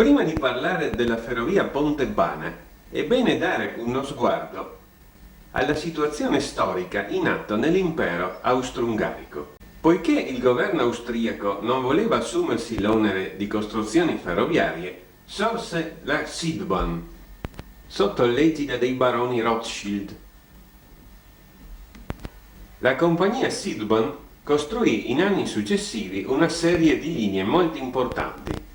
Prima di parlare della ferrovia Pontebana, è bene dare uno sguardo alla situazione storica in atto nell'impero austro-ungarico. Poiché il governo austriaco non voleva assumersi l'onere di costruzioni ferroviarie, sorse la Südbahn, sotto l'egida dei baroni Rothschild. La compagnia Südbahn costruì in anni successivi una serie di linee molto importanti.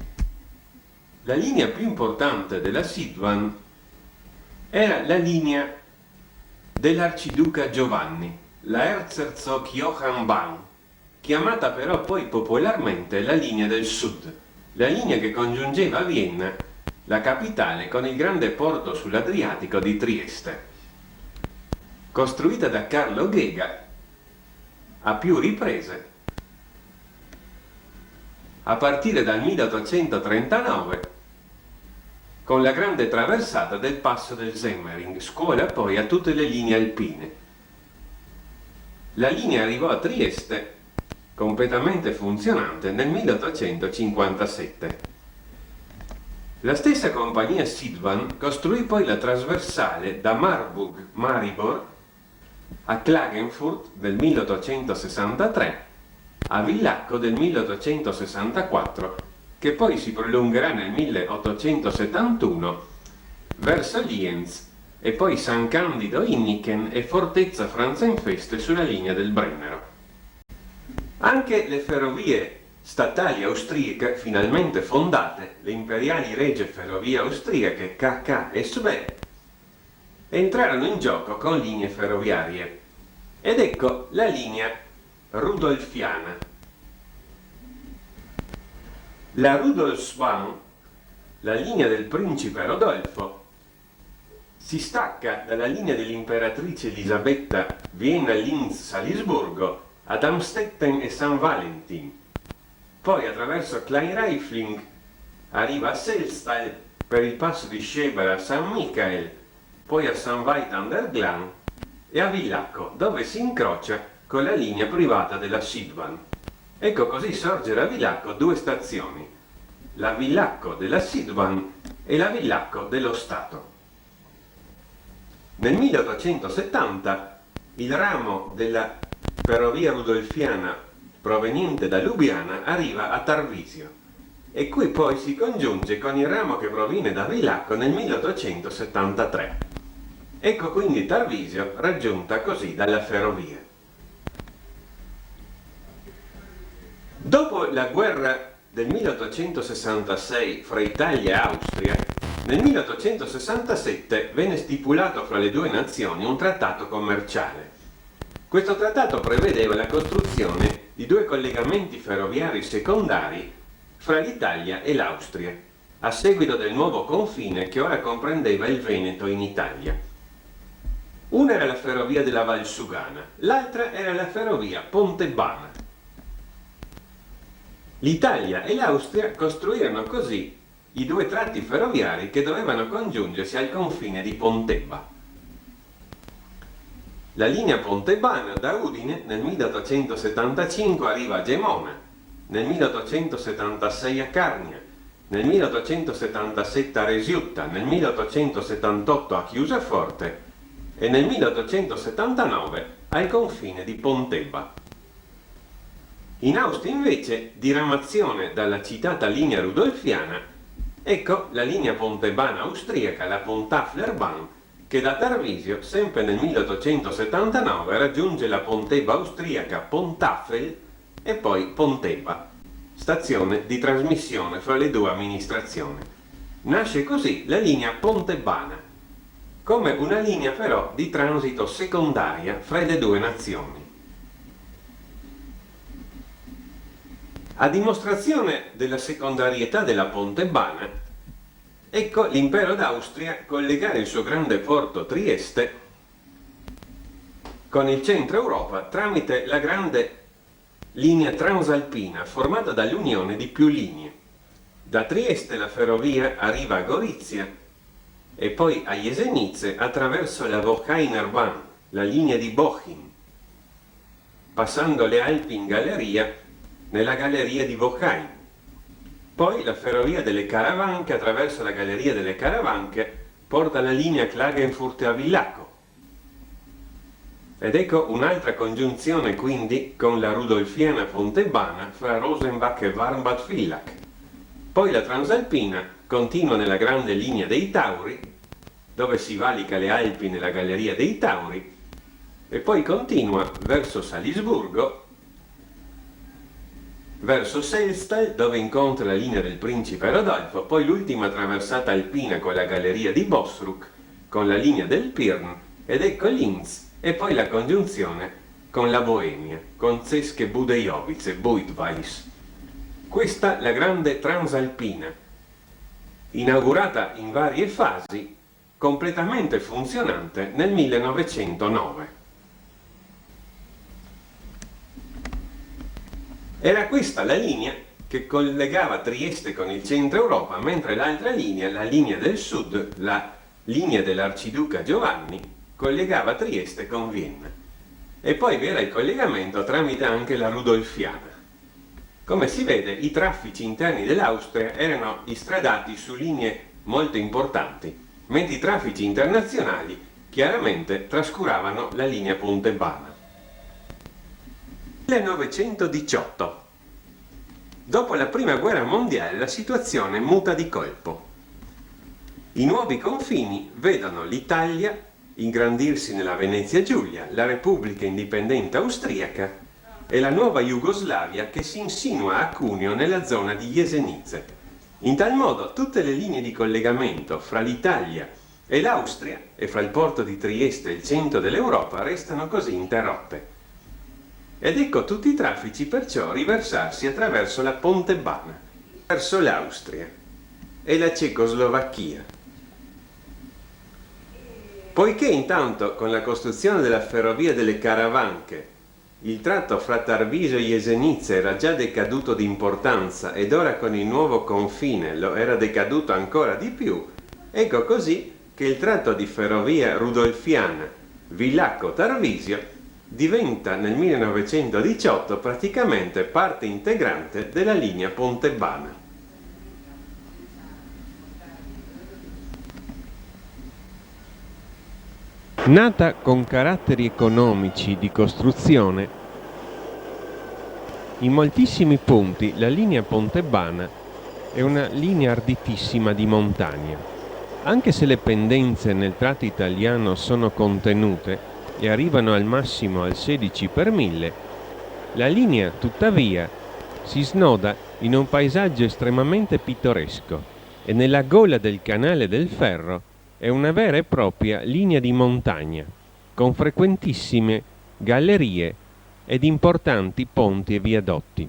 La linea più importante della Südbahn era la linea dell'arciduca Giovanni, la Erzherzog Johann Bahn, chiamata però poi popolarmente la linea del Sud, la linea che congiungeva Vienna, la capitale, con il grande porto sull'Adriatico di Trieste. Costruita da Carlo Ghega a più riprese, a partire dal 1839, con la grande traversata del passo del Semmering, scuola poi a tutte le linee alpine. La linea arrivò a Trieste, completamente funzionante, nel 1857. La stessa compagnia Südbahn costruì poi la trasversale da Marburg-Maribor a Klagenfurt del 1863 a Villacco del 1864, che poi si prolungherà nel 1871 verso Lienz e poi San Candido Innichen e Fortezza Franzenfeste sulla linea del Brennero. Anche le ferrovie statali austriache finalmente fondate, le imperiali regie ferrovie austriache KK e SWE, entrarono in gioco con linee ferroviarie. Ed ecco la linea rudolfiana. La Rudolfsbahn, la linea del principe Rodolfo, si stacca dalla linea dell'imperatrice Elisabetta Vienna-Linz-Salisburgo ad Amstetten e San Valentin, poi attraverso Kleinreifling arriva a Selstall per il passo di Scheber a San Michael, poi a San Veit an der Glan e a Villacco, dove si incrocia con la linea privata della Südbahn. Ecco, così sorgere a Villacco due stazioni, la Villacco della Südbahn e la Villacco dello Stato. Nel 1870 il ramo della ferrovia rudolfiana proveniente da Lubiana arriva a Tarvisio e qui poi si congiunge con il ramo che proviene da Villacco nel 1873. Ecco quindi Tarvisio raggiunta così dalla ferrovia. Dopo la guerra del 1866 fra Italia e Austria, nel 1867 venne stipulato fra le due nazioni un trattato commerciale. Questo trattato prevedeva la costruzione di due collegamenti ferroviari secondari fra l'Italia e l'Austria, a seguito del nuovo confine che ora comprendeva il Veneto in Italia. Una era la ferrovia della Valsugana, l'altra era la ferrovia Pontebana. L'Italia e l'Austria costruirono così i due tratti ferroviari che dovevano congiungersi al confine di Pontebba. La linea Pontebana da Udine nel 1875 arriva a Gemona, nel 1876 a Carnia, nel 1877 a Resiutta, nel 1878 a Chiusaforte e nel 1879 al confine di Pontebba. In Austria invece, diramazione dalla citata linea rudolfiana, ecco la linea pontebana austriaca, la Pontaflerbahn, che da Tarvisio, sempre nel 1879, raggiunge la Pontebba austriaca Pontafel e poi Pontebba, stazione di trasmissione fra le due amministrazioni. Nasce così la linea Pontebana, come una linea però di transito secondaria fra le due nazioni. A dimostrazione della secondarietà della Pontebana, ecco l'impero d'Austria collegare il suo grande porto Trieste con il centro Europa tramite la grande linea transalpina formata dall'unione di più linee. Da Trieste la ferrovia arriva a Gorizia e poi a Jesenice attraverso la Bochiner Bahn, la linea di Bochum, passando le Alpi in galleria nella galleria di Bochum. Poi la ferrovia delle Caravanche attraverso la galleria delle Caravanche porta la linea Klagenfurt a Villacco. Ed ecco un'altra congiunzione quindi con la rudolfiana Pontebana fra Rosenbach e Warmbad-Villach. Poi la Transalpina continua nella grande linea dei Tauri, dove si valica le Alpi nella galleria dei Tauri, e poi continua verso Salisburgo, verso Selstadt, dove incontra la linea del Principe Rodolfo, poi l'ultima traversata alpina con la galleria di Bosruck, con la linea del Pirn, ed ecco Linz, e poi la congiunzione con la Boemia, con Zesche Budejovice e Buidweiss. Questa la grande Transalpina, inaugurata in varie fasi, completamente funzionante nel 1909. Era questa la linea che collegava Trieste con il centro Europa, mentre l'altra linea, la linea del sud, la linea dell'Arciduca Giovanni, collegava Trieste con Vienna. E poi vi era il collegamento tramite anche la Rudolfiana. Come si vede, i traffici interni dell'Austria erano istradati su linee molto importanti, mentre i traffici internazionali chiaramente trascuravano la linea Pontebana. 1918. Dopo la Prima Guerra Mondiale la situazione muta di colpo. I nuovi confini vedono l'Italia ingrandirsi nella Venezia Giulia, la Repubblica Indipendente Austriaca e la nuova Jugoslavia che si insinua a Cuneo nella zona di Jesenice. In tal modo tutte le linee di collegamento fra l'Italia e l'Austria e fra il porto di Trieste e il centro dell'Europa restano così interrotte. Ed ecco tutti i traffici perciò riversarsi attraverso la Pontebana, verso l'Austria e la Cecoslovacchia. Poiché intanto con la costruzione della ferrovia delle Caravanche il tratto fra Tarvisio e Jesenice era già decaduto di importanza ed ora con il nuovo confine lo era decaduto ancora di più, ecco così che il tratto di ferrovia rudolfiana Villacco-Tarvisio diventa nel 1918 praticamente parte integrante della linea Pontebana. Nata con caratteri economici di costruzione, in moltissimi punti la linea Pontebana è una linea arditissima di montagna. Anche se le pendenze nel tratto italiano sono contenute e arrivano al massimo al 16 per 1000, la linea tuttavia si snoda in un paesaggio estremamente pittoresco e nella gola del canale del Ferro è una vera e propria linea di montagna, con frequentissime gallerie ed importanti ponti e viadotti.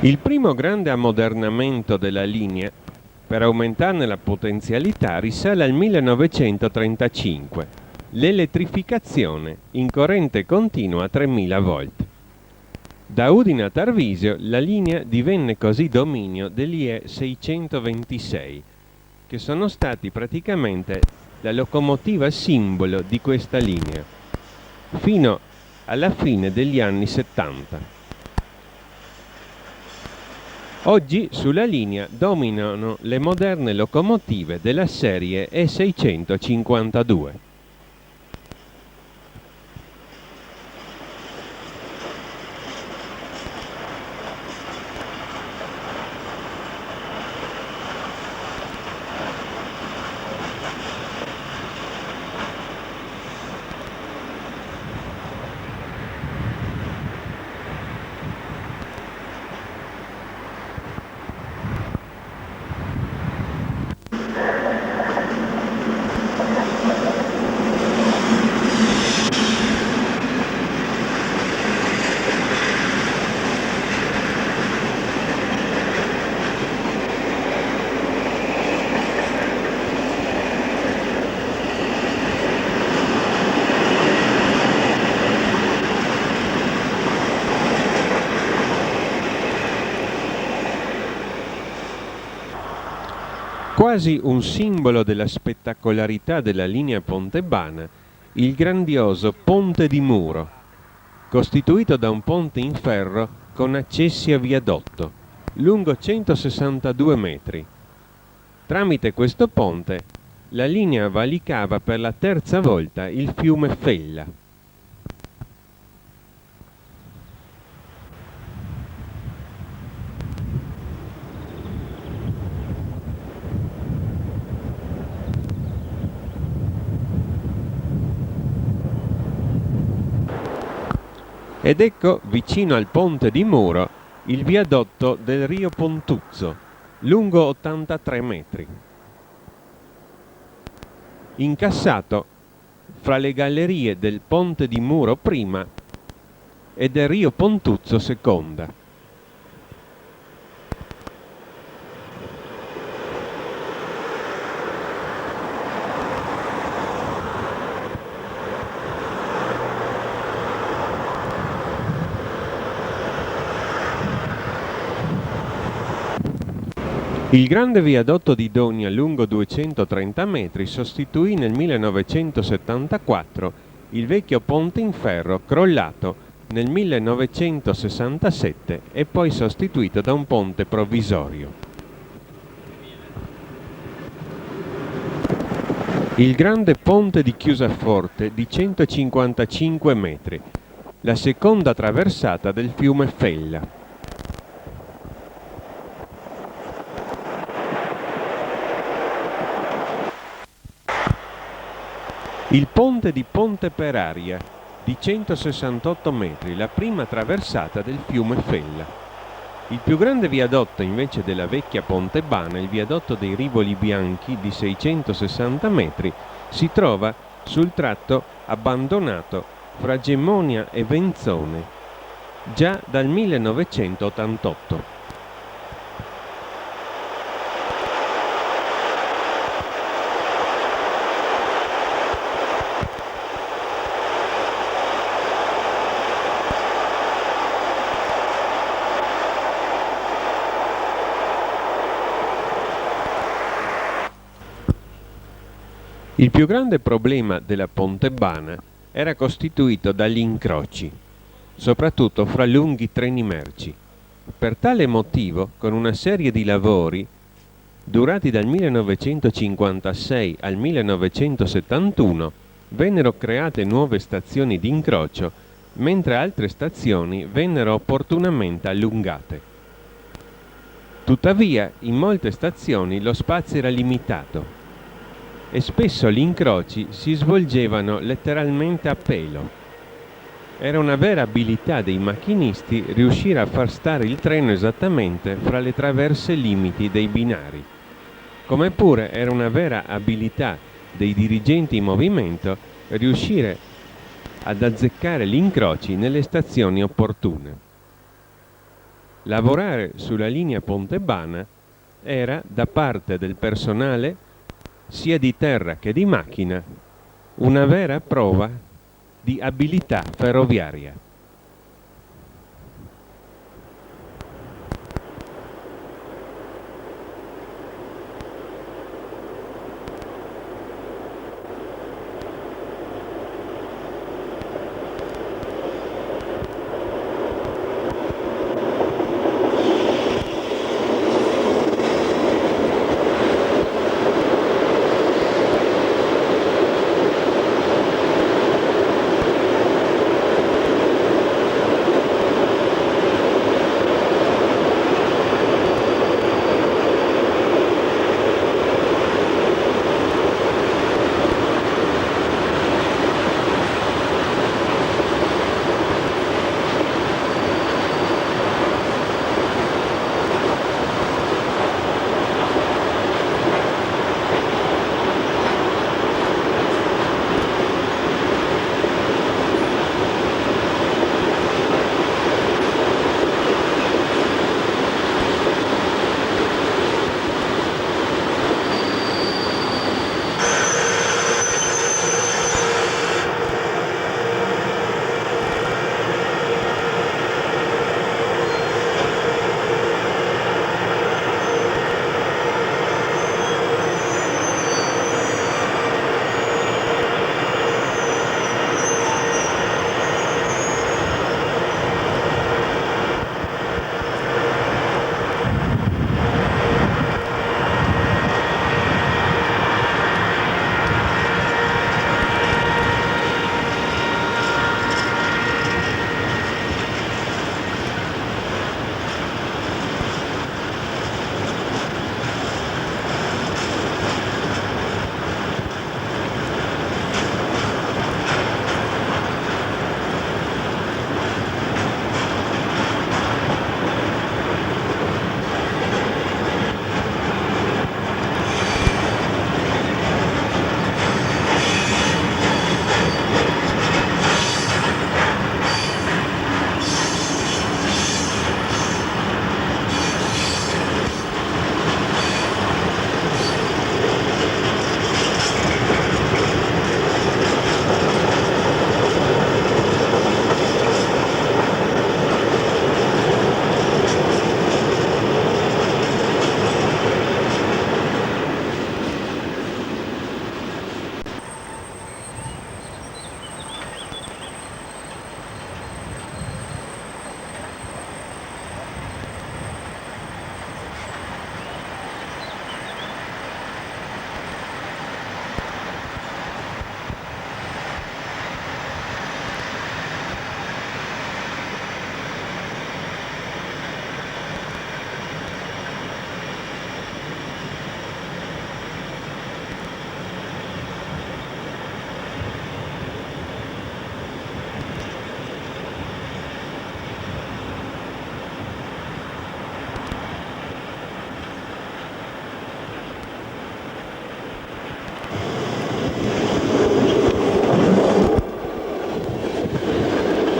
Il primo grande ammodernamento della linea, per aumentarne la potenzialità, risale al 1935, l'elettrificazione in corrente continua a 3000 volt. Da Udine a Tarvisio la linea divenne così dominio dell'IE 626, che sono stati praticamente la locomotiva simbolo di questa linea, fino alla fine degli anni 70. Oggi sulla linea dominano le moderne locomotive della serie E652. quasi un simbolo della spettacolarità della linea Pontebana il grandioso Ponte di Muro, costituito da un ponte in ferro con accessi a viadotto, lungo 162 metri. Tramite questo ponte la linea valicava per la terza volta il fiume Fella. Ed ecco vicino al ponte di Muro il viadotto del Rio Pontuzzo, lungo 83 metri. Incassato fra le gallerie del ponte di Muro prima e del Rio Pontuzzo seconda. Il grande viadotto di Dogna lungo 230 metri sostituì nel 1974 il vecchio ponte in ferro crollato nel 1967 e poi sostituito da un ponte provvisorio. Il grande ponte di Chiusaforte di 155 metri, la seconda traversata del fiume Fella. Il ponte di Ponte Peraria, di 168 metri, la prima traversata del fiume Fella. Il più grande viadotto invece della vecchia Pontebana, il viadotto dei Rivoli Bianchi, di 660 metri, si trova sul tratto abbandonato fra Gemmonia e Venzone, già dal 1988. Il più grande problema della Pontebana era costituito dagli incroci, soprattutto fra lunghi treni merci. Per tale motivo, con una serie di lavori durati dal 1956 al 1971, vennero create nuove stazioni di incrocio, mentre altre stazioni vennero opportunamente allungate. Tuttavia, in molte stazioni lo spazio era limitato e spesso gli incroci si svolgevano letteralmente a pelo. Era una vera abilità dei macchinisti riuscire a far stare il treno esattamente fra le traverse limiti dei binari, come pure era una vera abilità dei dirigenti in movimento riuscire ad azzeccare gli incroci nelle stazioni opportune. Lavorare sulla linea Pontebana era, da parte del personale sia di terra che di macchina, una vera prova di abilità ferroviaria.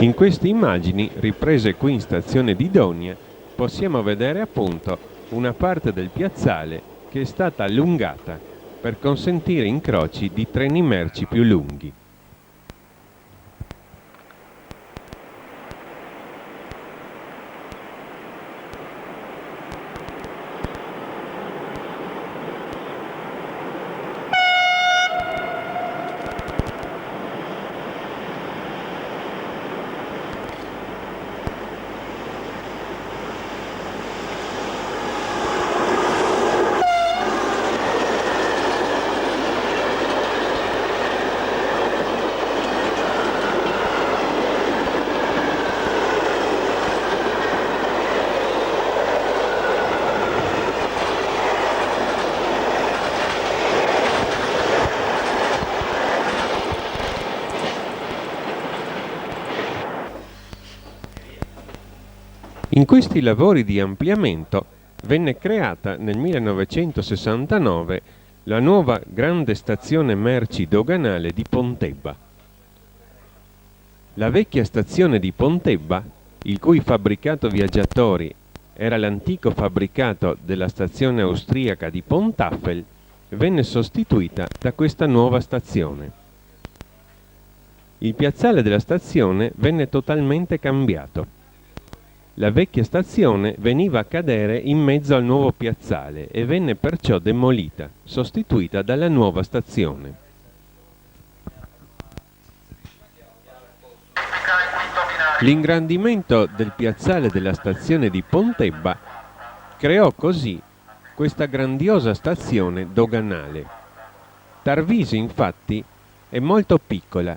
In queste immagini, riprese qui in stazione di Donia, possiamo vedere appunto una parte del piazzale che è stata allungata per consentire incroci di treni merci più lunghi. In questi lavori di ampliamento venne creata nel 1969 la nuova grande stazione merci doganale di Pontebba. La vecchia stazione di Pontebba, il cui fabbricato viaggiatori era l'antico fabbricato della stazione austriaca di Pontafel, venne sostituita da questa nuova stazione. Il piazzale della stazione venne totalmente cambiato. La vecchia stazione veniva a cadere in mezzo al nuovo piazzale e venne perciò demolita, sostituita dalla nuova stazione. L'ingrandimento del piazzale della stazione di Pontebba creò così questa grandiosa stazione doganale. Tarvisio, infatti, è molto piccola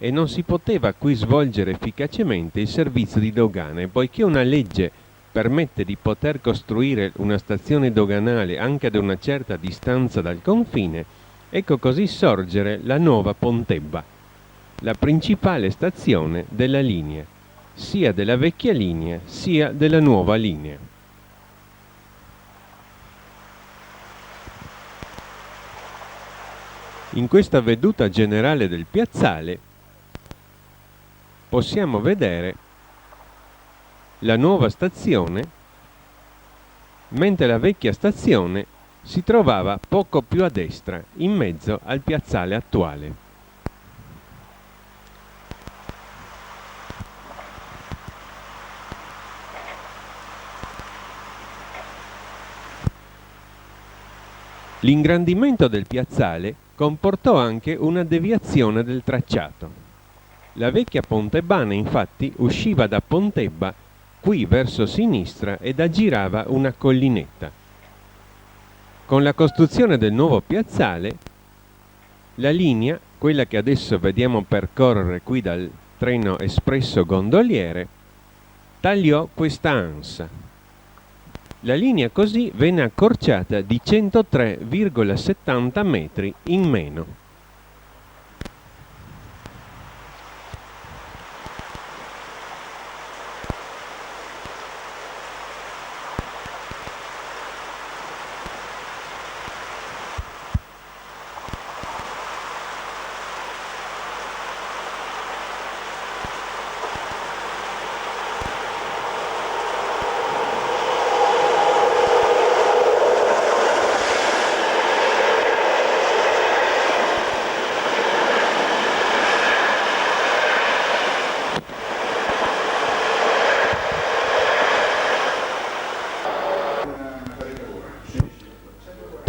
e non si poteva qui svolgere efficacemente il servizio di dogane, poiché una legge permette di poter costruire una stazione doganale anche ad una certa distanza dal confine. Ecco così sorgere la nuova Pontebba, la principale stazione della linea, sia della vecchia linea sia della nuova linea. In questa veduta generale del piazzale possiamo vedere la nuova stazione, mentre la vecchia stazione si trovava poco più a destra, in mezzo al piazzale attuale. L'ingrandimento del piazzale comportò anche una deviazione del tracciato. La vecchia Pontebbana, infatti, usciva da Pontebba qui verso sinistra ed aggirava una collinetta. Con la costruzione del nuovo piazzale, la linea, quella che adesso vediamo percorrere qui dal treno espresso gondoliere, tagliò questa ansa. La linea così venne accorciata di 103,70 metri in meno.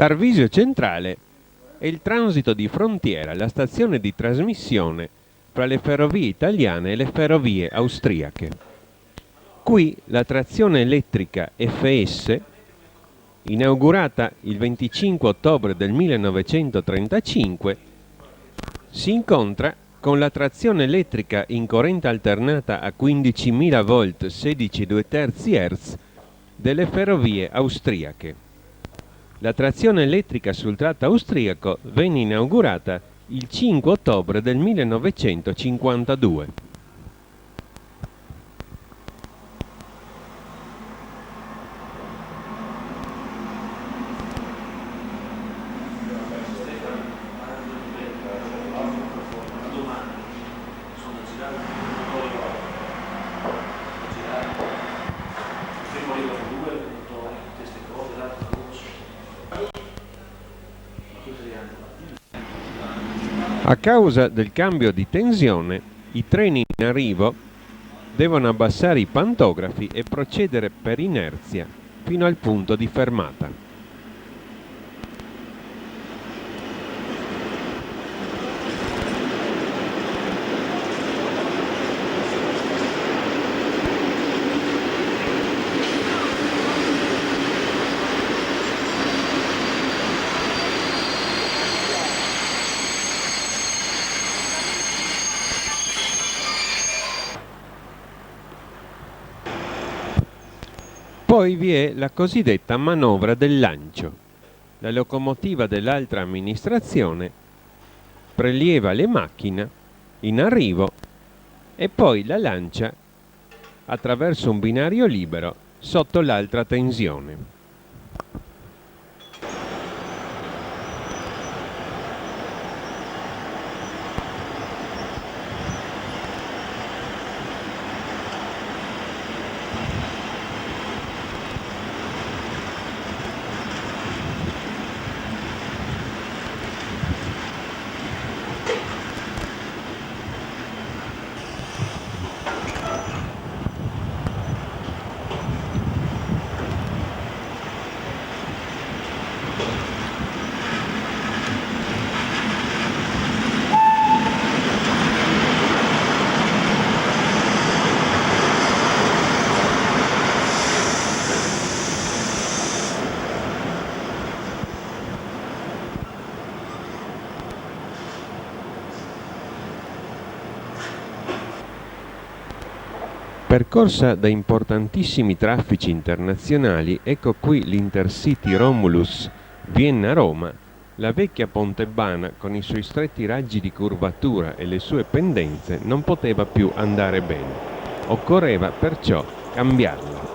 Tarvisio Centrale è il transito di frontiera, la stazione di trasmissione fra le ferrovie italiane e le ferrovie austriache. Qui la trazione elettrica FS, inaugurata il 25 ottobre del 1935, si incontra con la trazione elettrica in corrente alternata a 15.000 volt 16,2 Hz delle ferrovie austriache. La trazione elettrica sul tratto austriaco venne inaugurata il 5 ottobre del 1952. A causa del cambio di tensione, i treni in arrivo devono abbassare i pantografi e procedere per inerzia fino al punto di fermata. Poi vi è la cosiddetta manovra del lancio. La locomotiva dell'altra amministrazione prelieva le macchine in arrivo e poi la lancia attraverso un binario libero sotto l'altra tensione. Percorsa da importantissimi traffici internazionali, ecco qui l'Intercity Romulus Vienna-Roma, la vecchia Pontebana con i suoi stretti raggi di curvatura e le sue pendenze non poteva più andare bene. Occorreva perciò cambiarla.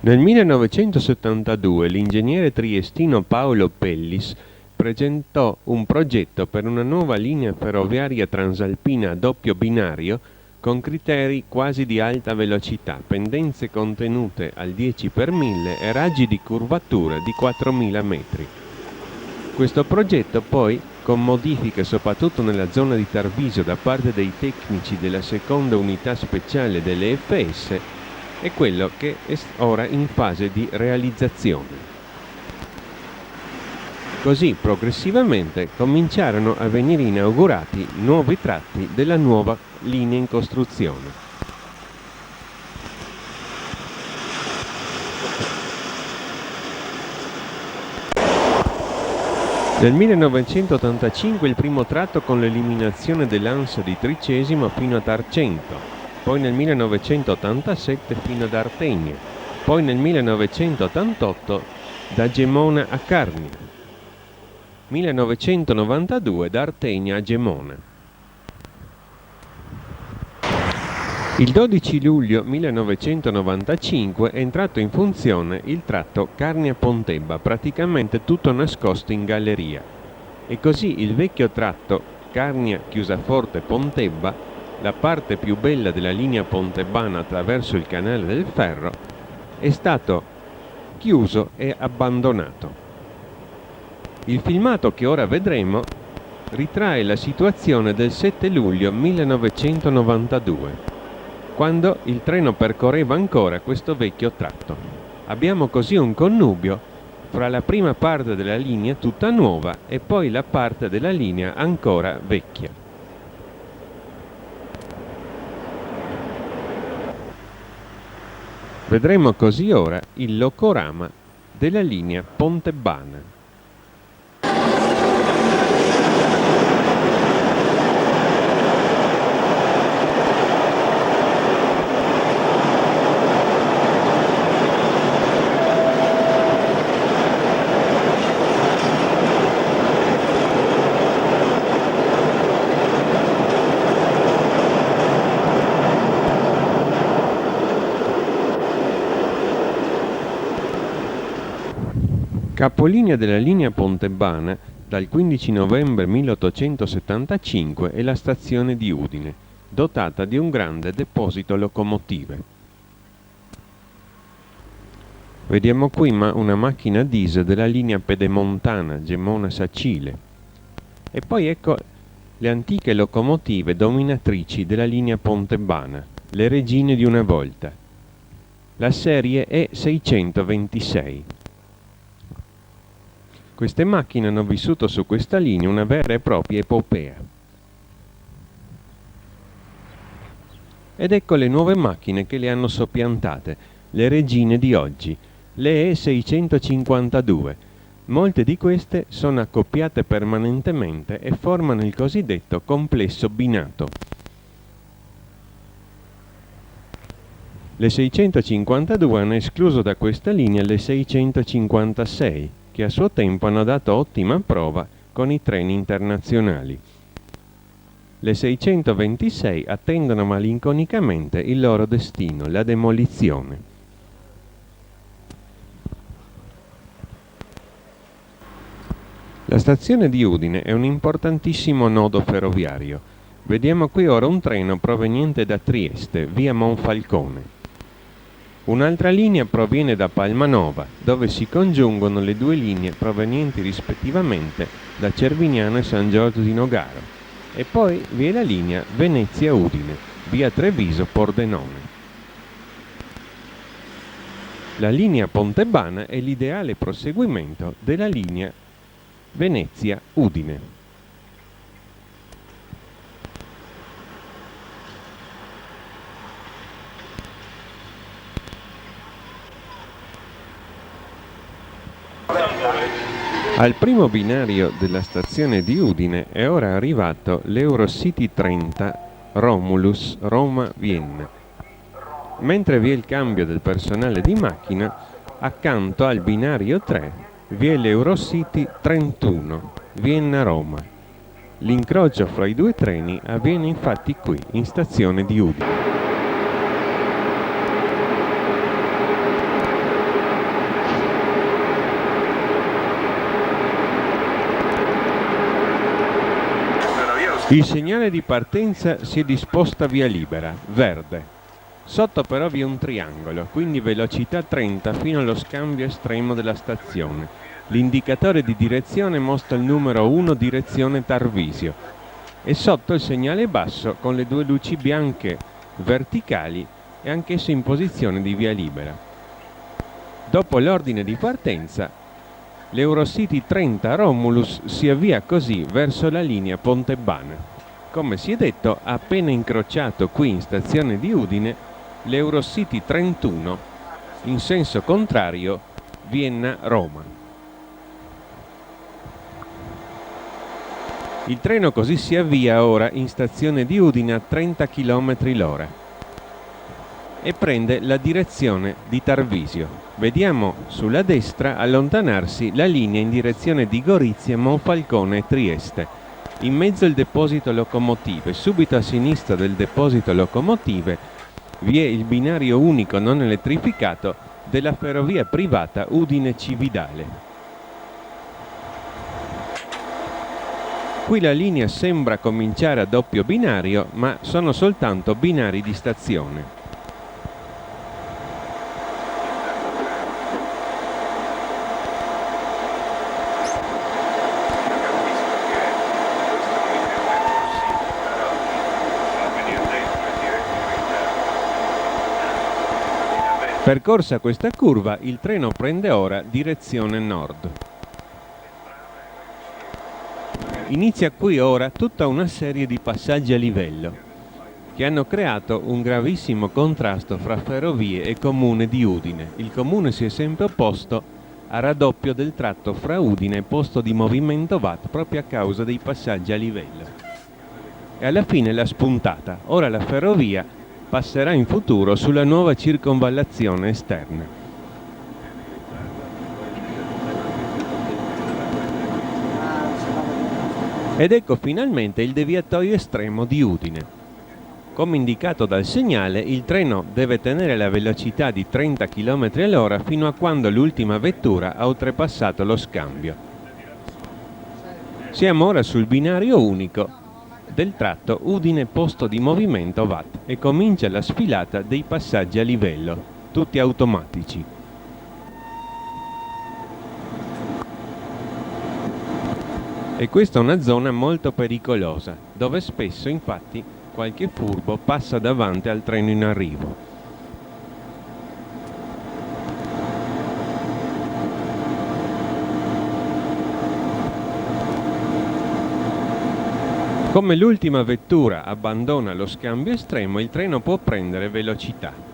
Nel 1972 l'ingegnere triestino Paolo Pellis presentò un progetto per una nuova linea ferroviaria transalpina a doppio binario con criteri quasi di alta velocità, pendenze contenute al 10 per 1000 e raggi di curvatura di 4000 metri. Questo progetto poi, con modifiche soprattutto nella zona di Tarvisio da parte dei tecnici della seconda unità speciale delle FS, è quello che è ora in fase di realizzazione. Così progressivamente cominciarono a venire inaugurati nuovi tratti della nuova linea in costruzione. Nel 1985 il primo tratto con l'eliminazione dell'Ansa di Tricesimo fino ad Arcento, poi nel 1987 fino ad Artegna, poi nel 1988 da Gemona a Carnia, 1992 da Artegna a Gemona. Il 12 luglio 1995 è entrato in funzione il tratto Carnia-Pontebba, praticamente tutto nascosto in galleria, e così il vecchio tratto Carnia-Chiusaforte-Pontebba, la parte più bella della linea pontebana attraverso il canale del Ferro, è stato chiuso e abbandonato. Il filmato che ora vedremo ritrae la situazione del 7 luglio 1992, quando il treno percorreva ancora questo vecchio tratto. Abbiamo così un connubio fra la prima parte della linea tutta nuova e poi la parte della linea ancora vecchia. Vedremo così ora il locorama della linea pontebana. Capolinea della linea Pontebana dal 15 novembre 1875 è la stazione di Udine, dotata di un grande deposito locomotive. Vediamo qui una macchina diesel della linea pedemontana Gemona-Sacile. E poi ecco le antiche locomotive dominatrici della linea Pontebana, le regine di una volta. La serie E626. Queste macchine hanno vissuto su questa linea una vera e propria epopea. Ed ecco le nuove macchine che le hanno soppiantate, le regine di oggi, le E652. Molte di queste sono accoppiate permanentemente e formano il cosiddetto complesso binato. Le 652 hanno escluso da questa linea le 656, che a suo tempo hanno dato ottima prova con i treni internazionali. Le 626 attendono malinconicamente il loro destino, la demolizione. La stazione di Udine è un importantissimo nodo ferroviario. Vediamo qui ora un treno proveniente da Trieste, via Monfalcone. Un'altra linea proviene da Palmanova, dove si congiungono le due linee provenienti rispettivamente da Cervignano e San Giorgio di Nogaro. E poi vi è la linea Venezia-Udine, via Treviso-Pordenone. La linea Pontebana è l'ideale proseguimento della linea Venezia-Udine. Al primo binario della stazione di Udine è ora arrivato l'Eurocity 30 Romulus Roma-Vienna. Mentre vi è il cambio del personale di macchina, accanto al binario 3 vi è l'Eurocity 31 Vienna-Roma. L'incrocio fra i due treni avviene infatti qui, in stazione di Udine. Il segnale di partenza si è disposta via libera, verde. Sotto però vi è un triangolo, quindi velocità 30 fino allo scambio estremo della stazione. L'indicatore di direzione mostra il numero 1 direzione Tarvisio e sotto il segnale basso con le due luci bianche verticali e anch'esso in posizione di via libera. Dopo l'ordine di partenza, l'Eurocity 30 Romulus si avvia così verso la linea Pontebana. Come si è detto, ha appena incrociato qui in stazione di Udine l'Eurocity 31 in senso contrario Vienna-Roma. Il treno così si avvia ora in stazione di Udine a 30 km l'ora e prende la direzione di Tarvisio. Vediamo sulla destra allontanarsi la linea in direzione di Gorizia, Monfalcone e Trieste. In mezzo il deposito locomotive, subito a sinistra del deposito locomotive vi è il binario unico non elettrificato della ferrovia privata Udine-Cividale. Qui la linea sembra cominciare a doppio binario, ma sono soltanto binari di stazione. Percorsa questa curva, il treno prende ora direzione nord. Inizia qui ora tutta una serie di passaggi a livello che hanno creato un gravissimo contrasto fra ferrovie e comune di Udine. Il comune si è sempre opposto a raddoppio del tratto fra Udine e posto di movimento VAT proprio a causa dei passaggi a livello. E alla fine l'ha spuntata. Ora la ferrovia passerà in futuro sulla nuova circonvallazione esterna. Ed ecco finalmente il deviatoio estremo di Udine. Come indicato dal segnale, il treno deve tenere la velocità di 30 km all'ora fino a quando l'ultima vettura ha oltrepassato lo scambio. Siamo ora sul binario unico del tratto Udine Posto di Movimento VAT e comincia la sfilata dei passaggi a livello, tutti automatici. E questa è una zona molto pericolosa, dove spesso infatti qualche furbo passa davanti al treno in arrivo. Come l'ultima vettura abbandona lo scambio estremo, il treno può prendere velocità.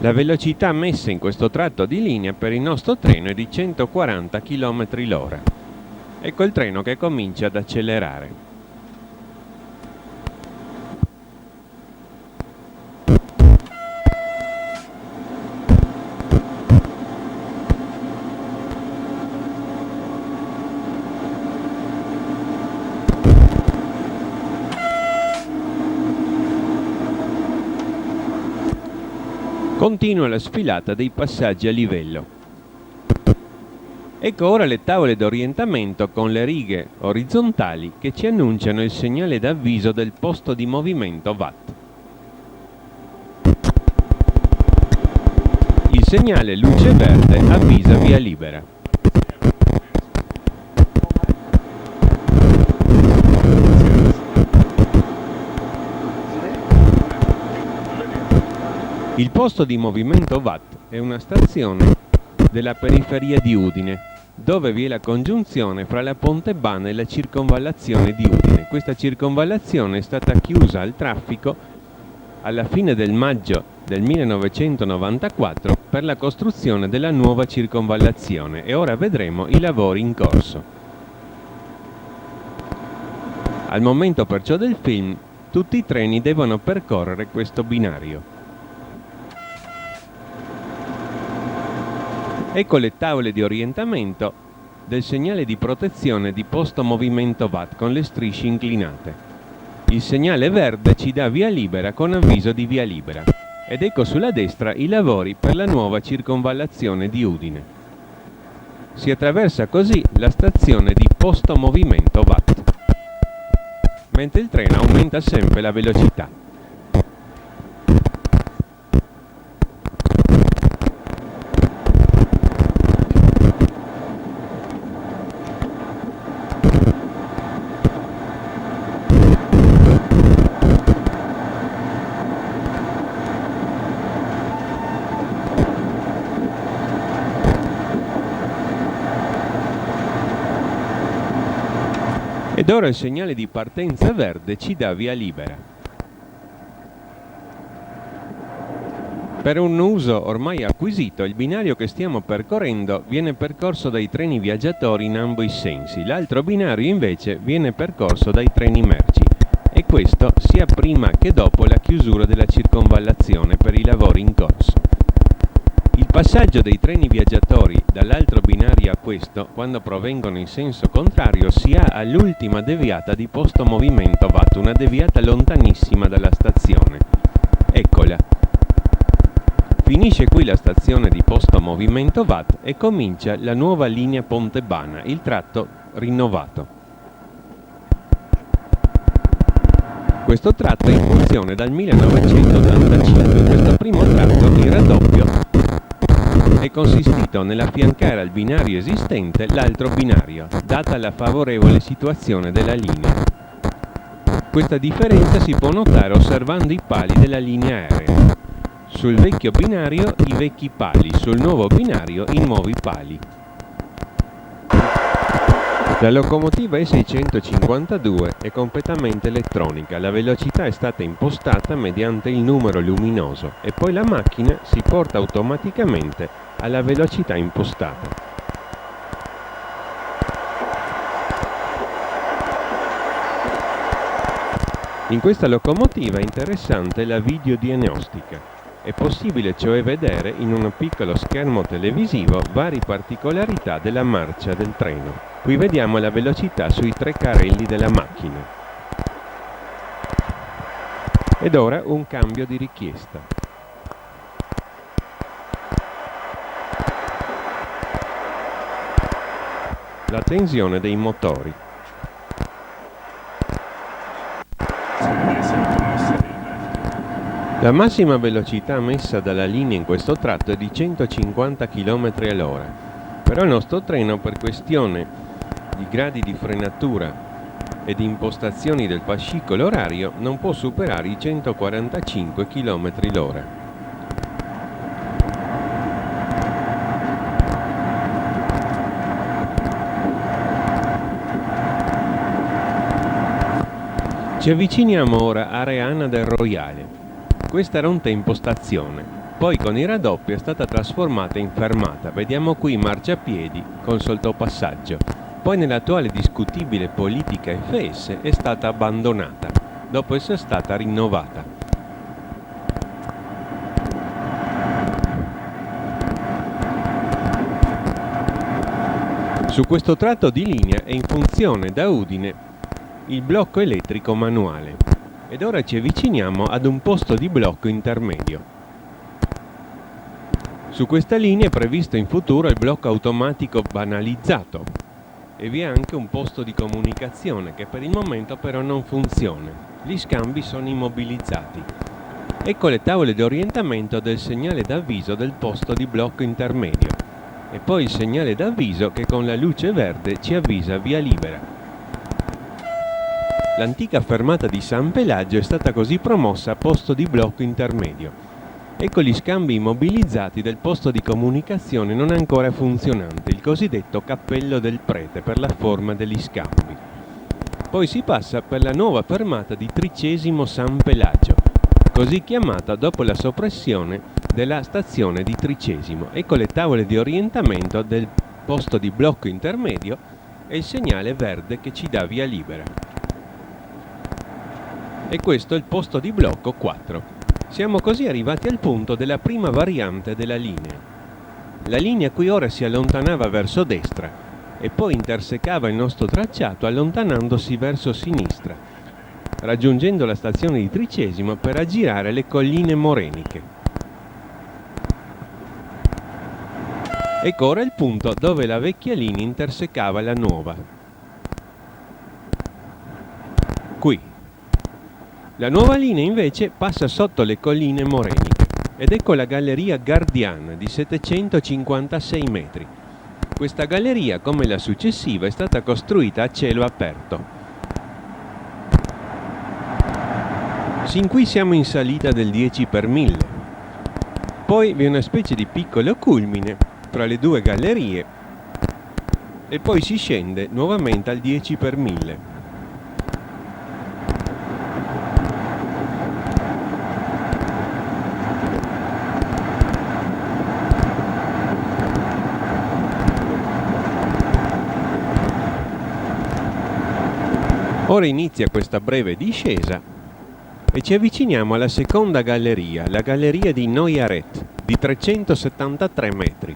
La velocità messa in questo tratto di linea per il nostro treno è di 140 km l'ora. Ecco il treno che comincia ad accelerare. Continua la sfilata dei passaggi a livello. Ecco ora le tavole d'orientamento con le righe orizzontali che ci annunciano il segnale d'avviso del posto di movimento VAT. Il segnale luce verde avvisa via libera. Il posto di movimento VAT è una stazione della periferia di Udine, dove vi è la congiunzione fra la Ponte Bana e la circonvallazione di Udine. Questa circonvallazione è stata chiusa al traffico alla fine del maggio del 1994 per la costruzione della nuova circonvallazione e ora vedremo i lavori in corso. Al momento perciò del film, tutti i treni devono percorrere questo binario. Ecco le tavole di orientamento del segnale di protezione di posto movimento VAT con le strisce inclinate. Il segnale verde ci dà via libera con avviso di via libera. Ed ecco sulla destra i lavori per la nuova circonvallazione di Udine. Si attraversa così la stazione di posto movimento VAT, mentre il treno aumenta sempre la velocità. Ed ora il segnale di partenza verde ci dà via libera. Per un uso ormai acquisito, il binario che stiamo percorrendo viene percorso dai treni viaggiatori in ambo i sensi, l'altro binario invece viene percorso dai treni merci, e questo sia prima che dopo la chiusura della circonvallazione per i lavori in corso. Il passaggio dei treni viaggiatori dall'altro binario a questo, quando provengono in senso contrario, si ha all'ultima deviata di posto movimento VAT, una deviata lontanissima dalla stazione. Eccola. Finisce qui la stazione di posto movimento VAT e comincia la nuova linea Ponte Bana, il tratto rinnovato. Questo tratto è in funzione dal 1985. Questo primo tratto, il raddoppio, è consistito nell'affiancare al binario esistente l'altro binario, data la favorevole situazione della linea. Questa differenza si può notare osservando i pali della linea aerea. Sul vecchio binario i vecchi pali, sul nuovo binario i nuovi pali. La locomotiva E652 è completamente elettronica, la velocità è stata impostata mediante il numero luminoso e poi la macchina si porta automaticamente alla velocità impostata. In questa locomotiva è interessante la videodiagnostica. È possibile cioè vedere in un piccolo schermo televisivo varie particolarità della marcia del treno. Qui vediamo la velocità sui 3 carrelli della macchina. Ed ora un cambio di richiesta. La tensione dei motori. La massima velocità messa dalla linea in questo tratto è di 150 km all'ora, però il nostro treno, per questione di gradi di frenatura e di impostazioni del fascicolo orario, non può superare i 145 km l'ora. Ci avviciniamo ora a Areana del Royale. Questa era un tempo stazione, poi con i raddoppi è stata trasformata in fermata. Vediamo qui marciapiedi con sottopassaggio. Poi nell'attuale discutibile politica FS è stata abbandonata, dopo essere stata rinnovata. Su questo tratto di linea è in funzione da Udine il blocco elettrico manuale. Ed ora ci avviciniamo ad un posto di blocco intermedio. Su questa linea è previsto in futuro il blocco automatico banalizzato e vi è anche un posto di comunicazione che per il momento però non funziona. Gli scambi sono immobilizzati. Ecco le tavole di orientamento del segnale d'avviso del posto di blocco intermedio e poi il segnale d'avviso che con la luce verde ci avvisa via libera. L'antica fermata di San Pelagio è stata così promossa a posto di blocco intermedio. Ecco gli scambi immobilizzati del posto di comunicazione non ancora funzionante, il cosiddetto cappello del prete per la forma degli scambi. Poi si passa per la nuova fermata di Tricesimo San Pelagio, così chiamata dopo la soppressione della stazione di Tricesimo. Ecco le tavole di orientamento del posto di blocco intermedio e il segnale verde che ci dà via libera. E questo è il posto di blocco 4. Siamo così arrivati al punto della prima variante della linea. La linea qui ora si allontanava verso destra e poi intersecava il nostro tracciato allontanandosi verso sinistra, raggiungendo la stazione di Tricesimo per aggirare le colline moreniche. Ecco ora il punto dove la vecchia linea intersecava la nuova. Qui. La nuova linea invece passa sotto le colline moreniche ed ecco la galleria Gardiana di 756 metri. Questa galleria, come la successiva, è stata costruita a cielo aperto. Sin qui siamo in salita del 10 per 1000. Poi vi è una specie di piccolo culmine fra le due gallerie e poi si scende nuovamente al 10 per 1000. Ora inizia questa breve discesa e ci avviciniamo alla seconda galleria, la galleria di Noyaret, di 373 metri.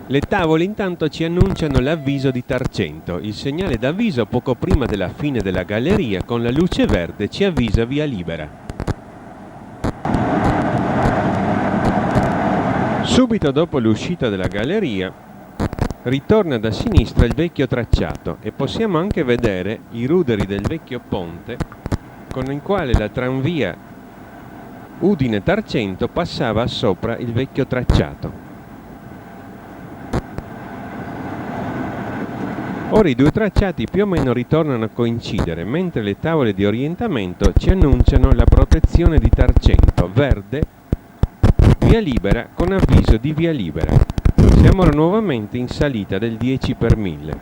Le tavole intanto ci annunciano l'avviso di Tarcento. Il segnale d'avviso poco prima della fine della galleria con la luce verde ci avvisa via libera. Subito dopo l'uscita della galleria ritorna da sinistra il vecchio tracciato e possiamo anche vedere i ruderi del vecchio ponte con il quale la tranvia Udine-Tarcento passava sopra il vecchio tracciato. Ora i due tracciati più o meno ritornano a coincidere, mentre le tavole di orientamento ci annunciano la protezione di Tarcento, verde, via libera con avviso di via libera. Siamo nuovamente in salita del 10 per 1000.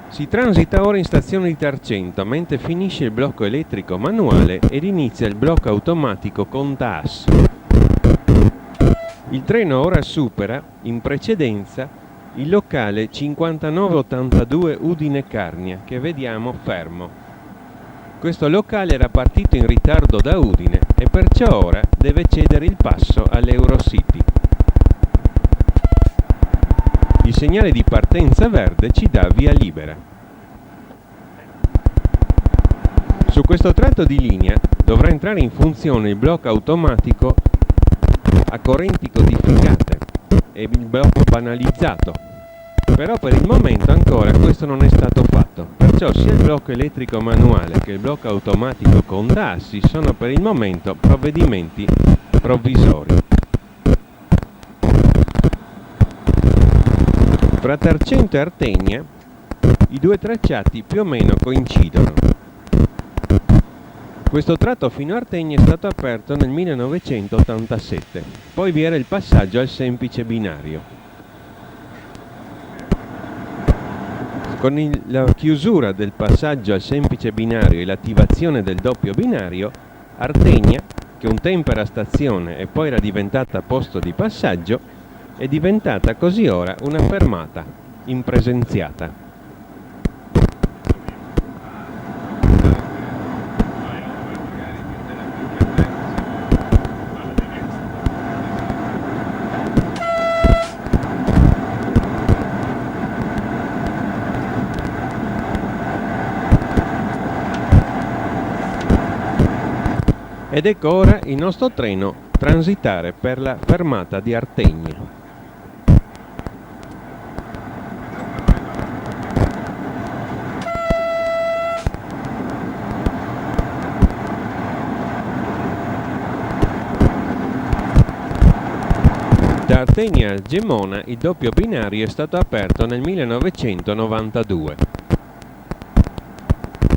Si transita ora in stazione di Tarcento, mentre finisce il blocco elettrico manuale ed inizia il blocco automatico conta assi. Il treno ora supera, in precedenza, il locale 5982 Udine Carnia, che vediamo fermo. Questo locale era partito in ritardo da Udine e perciò ora deve cedere il passo all'Eurocity. Il segnale di partenza verde ci dà via libera. Su questo tratto di linea dovrà entrare in funzione il blocco automatico a correnti codificate e il blocco banalizzato. Però per il momento ancora questo non è stato fatto, perciò sia il blocco elettrico manuale che il blocco automatico con dassi sono per il momento provvedimenti provvisori. Fra Tarcento e Artegna i due tracciati più o meno coincidono. Questo tratto fino a Artegna è stato aperto nel 1987, poi vi era il passaggio al semplice binario. Con la chiusura del passaggio al semplice binario e l'attivazione del doppio binario, Artegna, che un tempo era stazione e poi era diventata posto di passaggio, è diventata così ora una fermata impresenziata. Ed ecco ora il nostro treno transitare per la fermata di Artegna. Da Artegna a Gemona il doppio binario è stato aperto nel 1992.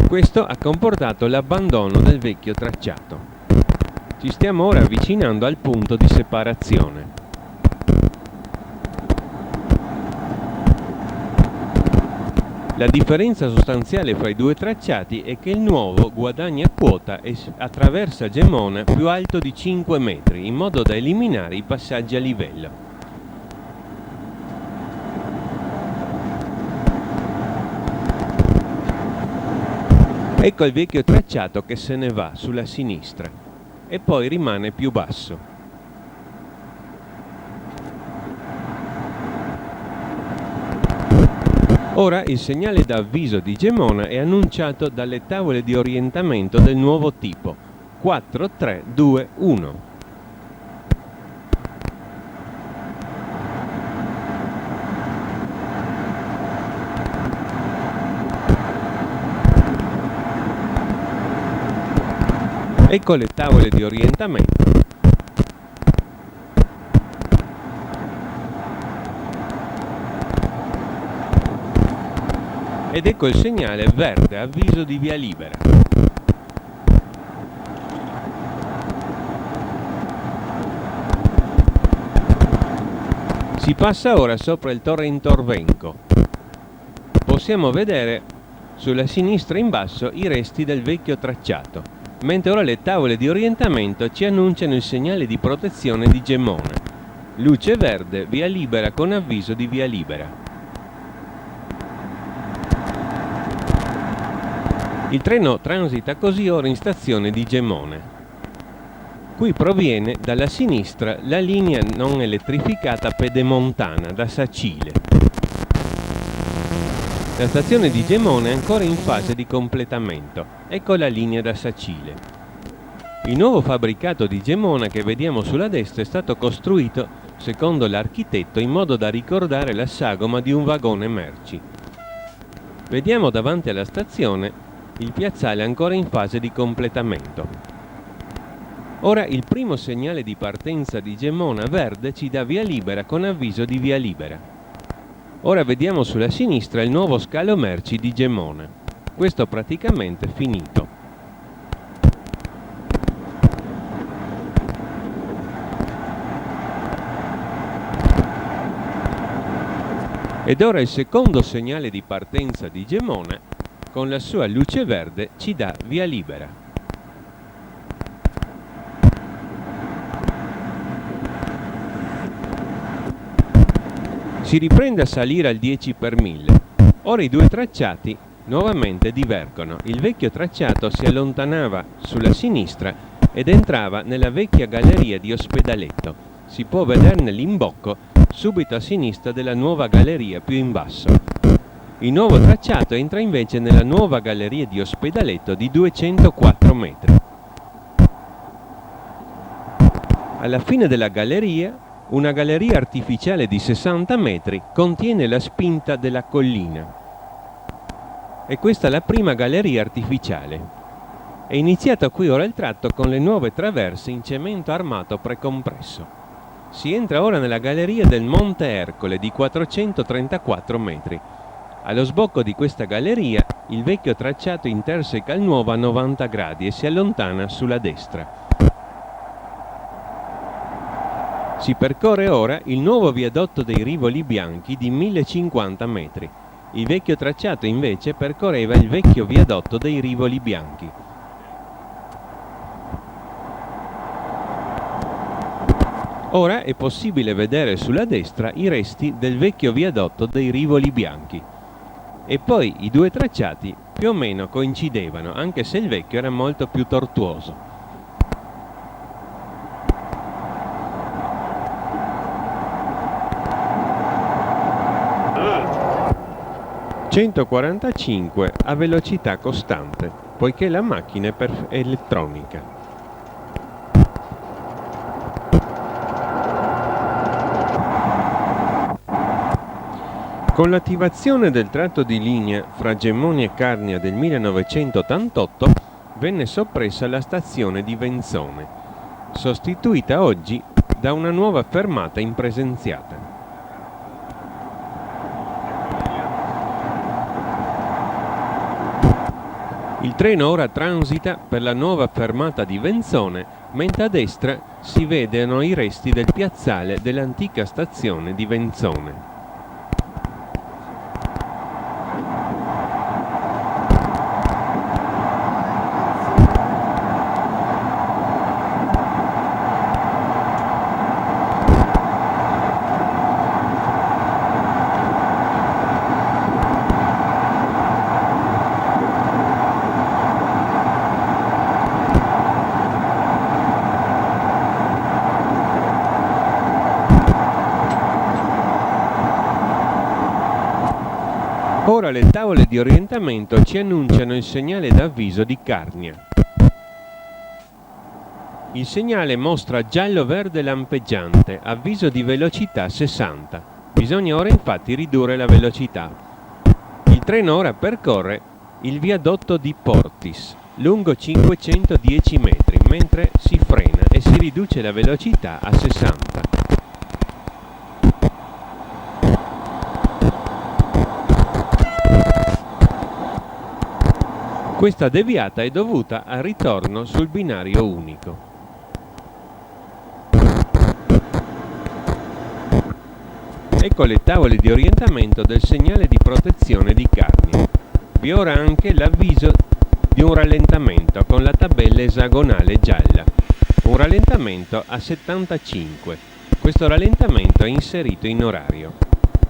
Questo ha comportato l'abbandono del vecchio tracciato. Ci stiamo ora avvicinando al punto di separazione. La differenza sostanziale fra i due tracciati è che il nuovo guadagna quota e attraversa Gemona più alto di 5 metri, in modo da eliminare i passaggi a livello. Ecco il vecchio tracciato che se ne va sulla sinistra e poi rimane più basso. Ora il segnale d'avviso di Gemona è annunciato dalle tavole di orientamento del nuovo tipo 4321. Ecco le tavole di orientamento. Ed ecco il segnale verde, avviso di via libera. Si passa ora sopra il torrente Orvenco. Possiamo vedere sulla sinistra in basso i resti del vecchio tracciato, mentre ora le tavole di orientamento ci annunciano il segnale di protezione di Gemona. Luce verde, via libera con avviso di via libera. Il treno transita così ora in stazione di Gemona. Qui proviene dalla sinistra la linea non elettrificata pedemontana da Sacile. La stazione di Gemona è ancora in fase di completamento. Ecco la linea da Sacile. Il nuovo fabbricato di Gemona che vediamo sulla destra è stato costruito secondo l'architetto in modo da ricordare la sagoma di un vagone merci. Vediamo davanti alla stazione il piazzale ancora in fase di completamento. Ora il primo segnale di partenza di Gemona verde ci dà via libera con avviso di via libera. Ora vediamo sulla sinistra il nuovo scalo merci di Gemona. Questo praticamente finito. Ed ora il secondo segnale di partenza di Gemona, con la sua luce verde, ci dà via libera. Si riprende a salire al 10 per 1000. Ora i due tracciati nuovamente divergono. Il vecchio tracciato si allontanava sulla sinistra ed entrava nella vecchia galleria di Ospedaletto. Si può vederne l'imbocco subito a sinistra della nuova galleria più in basso. Il nuovo tracciato entra invece nella nuova galleria di Ospedaletto di 204 metri. Alla fine della galleria, una galleria artificiale di 60 metri contiene la spinta della collina. E questa è la prima galleria artificiale. È iniziato qui ora il tratto con le nuove traverse in cemento armato precompresso. Si entra ora nella galleria del Monte Ercole di 434 metri. Allo sbocco di questa galleria il vecchio tracciato interseca il nuovo a 90 gradi e si allontana sulla destra. Si percorre ora il nuovo viadotto dei Rivoli Bianchi di 1050 metri. Il vecchio tracciato invece percorreva il vecchio viadotto dei Rivoli Bianchi. Ora è possibile vedere sulla destra i resti del vecchio viadotto dei Rivoli Bianchi. E poi i due tracciati più o meno coincidevano, anche se il vecchio era molto più tortuoso. «145 a velocità costante, poiché la macchina è elettronica». Con l'attivazione del tratto di linea fra Gemoni e Carnia del 1988 venne soppressa la stazione di Venzone, sostituita oggi da una nuova fermata impresenziata. Il treno ora transita per la nuova fermata di Venzone, mentre a destra si vedono i resti del piazzale dell'antica stazione di Venzone. Ora le tavole di orientamento ci annunciano il segnale d'avviso di Carnia. Il segnale mostra giallo-verde lampeggiante, avviso di velocità 60. Bisogna ora infatti ridurre la velocità. Il treno ora percorre il viadotto di Portis, lungo 510 metri, mentre si frena e si riduce la velocità a 60. Questa deviata è dovuta al ritorno sul binario unico. Ecco le tavole di orientamento del segnale di protezione di Carnia. Vi è ora anche l'avviso di un rallentamento con la tabella esagonale gialla. Un rallentamento a 75. Questo rallentamento è inserito in orario.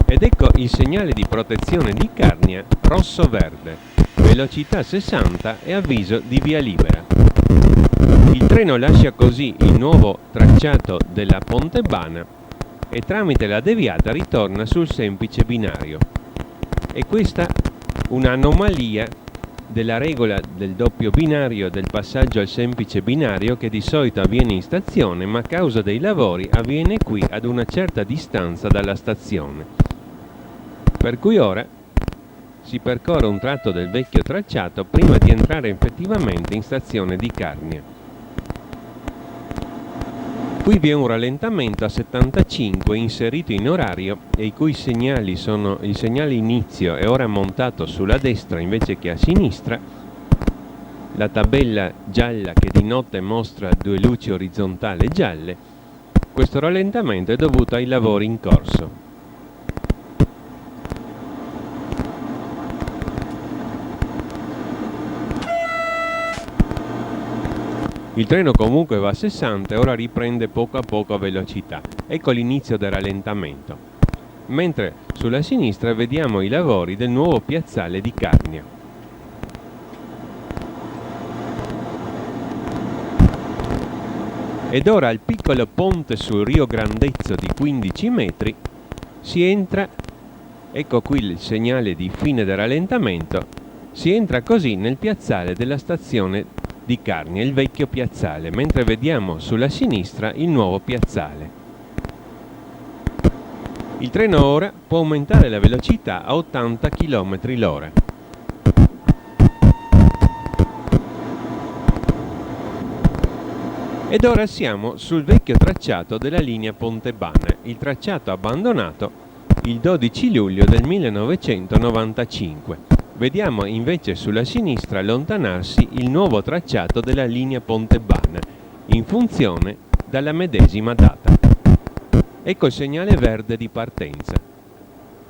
Ed ecco il segnale di protezione di Carnia rosso-verde. Velocità 60 e avviso di via libera. Il treno lascia così il nuovo tracciato della Pontebana e tramite la deviata ritorna sul semplice binario. E questa un'anomalia della regola del doppio binario del passaggio al semplice binario che di solito avviene in stazione, ma a causa dei lavori avviene qui ad una certa distanza dalla stazione. Per cui ora si percorre un tratto del vecchio tracciato prima di entrare effettivamente in stazione di Carnia. Qui vi è un rallentamento a 75 inserito in orario e i cui segnali sono il segnale inizio è ora montato sulla destra invece che a sinistra, la tabella gialla che di notte mostra due luci orizzontali gialle. Questo rallentamento è dovuto ai lavori in corso. Il treno comunque va a 60 e ora riprende poco a poco velocità. Ecco l'inizio del rallentamento. Mentre sulla sinistra vediamo i lavori del nuovo piazzale di Carnia. ed ora al piccolo ponte sul Rio Grandezzo di 15 metri si entra, ecco qui il segnale di fine del rallentamento, si entra così nel piazzale della stazione di Carnia, il vecchio piazzale, mentre vediamo sulla sinistra il nuovo piazzale. Il treno ora può aumentare la velocità a 80 km/h. Ed ora siamo sul vecchio tracciato della linea Pontebana, il tracciato abbandonato il 12 luglio del 1995. Vediamo invece sulla sinistra allontanarsi il nuovo tracciato della linea Pontebana, in funzione dalla medesima data. Ecco il segnale verde di partenza.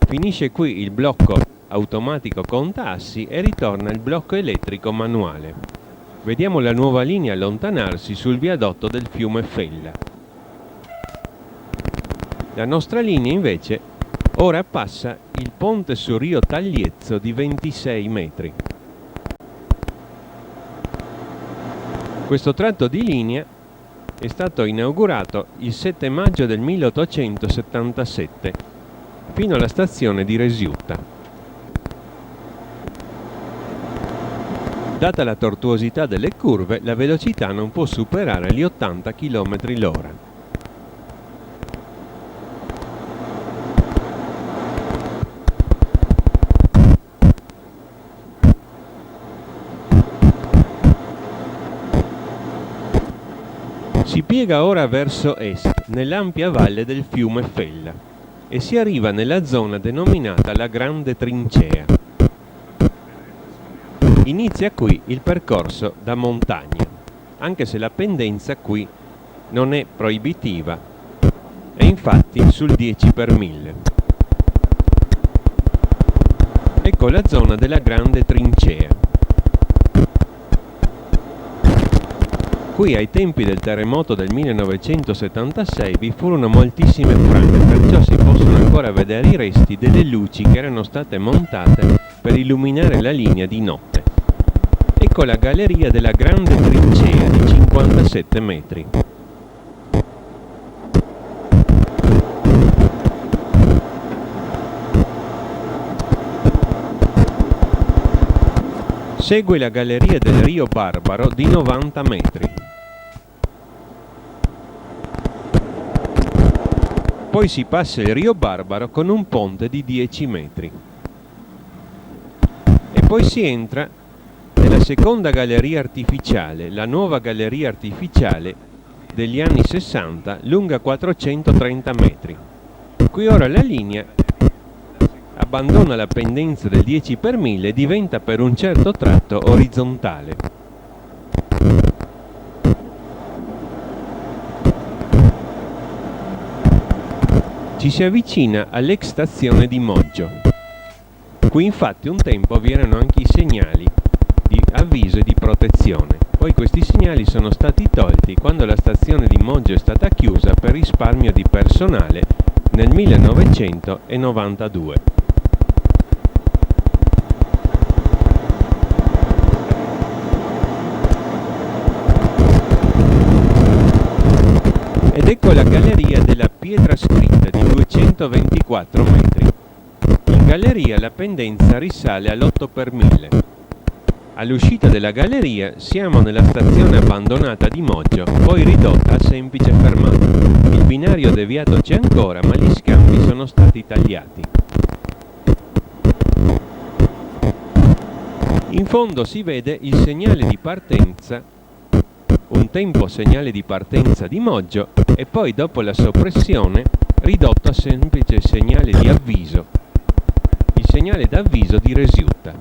Finisce qui il blocco automatico conta assi e ritorna il blocco elettrico manuale. Vediamo la nuova linea allontanarsi sul viadotto del fiume Fella. La nostra linea invece ora passa il ponte sul Rio Tagliezzo di 26 metri. Questo tratto di linea è stato inaugurato il 7 maggio del 1877 fino alla stazione di Resiutta. Data la tortuosità delle curve, la velocità non può superare gli 80 km/h. Si piega ora verso est, nell'ampia valle del fiume Fella, e si arriva nella zona denominata la Grande Trincea. Inizia qui il percorso da montagna, anche se la pendenza qui non è proibitiva, è infatti sul 10 per 1000. Ecco la zona della Grande Trincea. Qui ai tempi del terremoto del 1976 vi furono moltissime frane, perciò si possono ancora vedere i resti delle luci che erano state montate per illuminare la linea di notte. Ecco la galleria della Grande Trincea di 57 metri. Segue la galleria del Rio Barbaro di 90 metri. Poi si passa il Rio Barbaro con un ponte di 10 metri. E poi si entra nella seconda galleria artificiale, la nuova galleria artificiale degli anni 60, lunga 430 metri. Qui ora la linea abbandona la pendenza del 10 per 1000 e diventa per un certo tratto orizzontale. Ci si avvicina all'ex stazione di Moggio. Qui infatti un tempo vi erano anche i segnali di avviso e di protezione. Poi questi segnali sono stati tolti quando la stazione di Moggio è stata chiusa per risparmio di personale nel 1992. Ed ecco la galleria della pietra scritta di 224 metri. In galleria la pendenza risale all'8 per 1000. All'uscita della galleria siamo nella stazione abbandonata di Moggio, poi ridotta a semplice fermata. Il binario deviato c'è ancora, ma gli scambi sono stati tagliati. In fondo si vede il segnale di partenza, un tempo segnale di partenza di Moggio e poi dopo la soppressione ridotto a semplice segnale di avviso, il segnale d'avviso di Resiutta.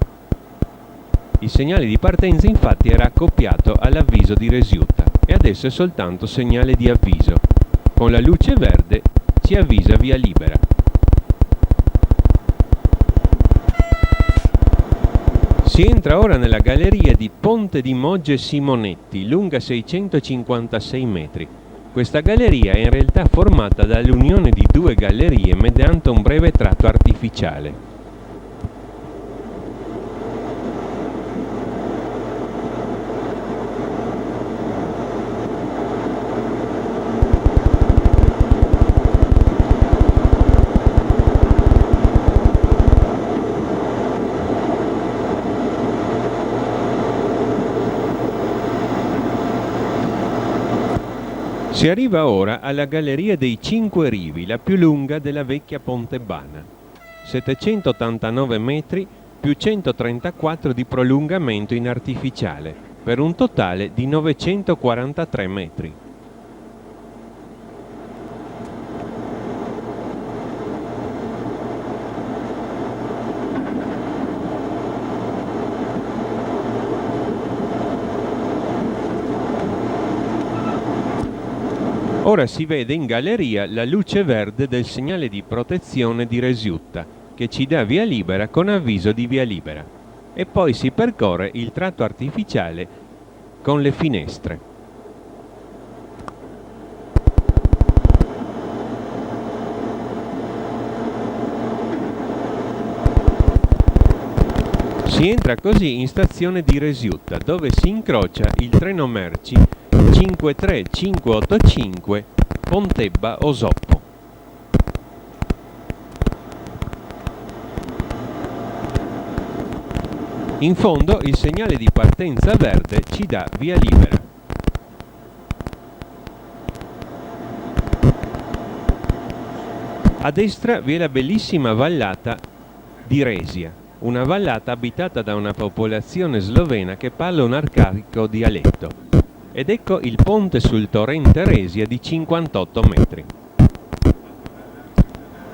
Il segnale di partenza infatti era accoppiato all'avviso di Resiutta e adesso è soltanto segnale di avviso. Con la luce verde ci avvisa via libera. Si entra ora nella galleria di Ponte di Moggio e Simonetti, lunga 656 metri. Questa galleria è in realtà formata dall'unione di due gallerie mediante un breve tratto artificiale. Si arriva ora alla Galleria dei Cinque Rivi, la più lunga della vecchia Pontebana. 789 metri più 134 di prolungamento in artificiale, per un totale di 943 metri. Ora si vede in galleria la luce verde del segnale di protezione di Resiutta, che ci dà via libera con avviso di via libera, e poi si percorre il tratto artificiale con le finestre. Si entra così in stazione di Resiutta, dove si incrocia il treno merci 53585 Pontebba-Osoppo. In fondo il segnale di partenza verde ci dà via libera. A destra vi è la bellissima vallata di Resia, una vallata abitata da una popolazione slovena che parla un arcaico dialetto. Ed ecco il ponte sul torrente Resia di 58 metri.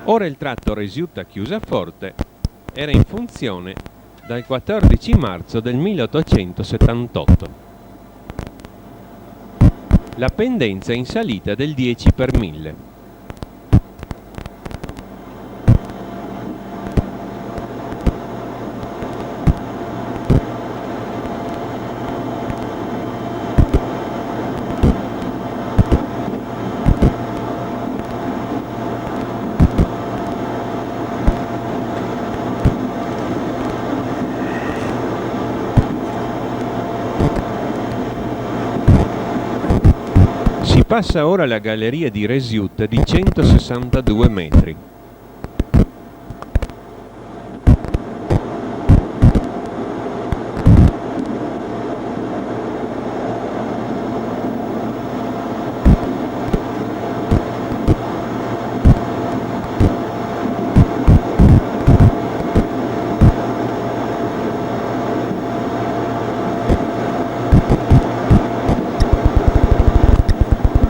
Ora il tratto Resiutta-Chiusaforte era in funzione dal 14 marzo del 1878. La pendenza in salita del 10 per 1000. Si passa ora alla galleria di Resiutta di 162 metri.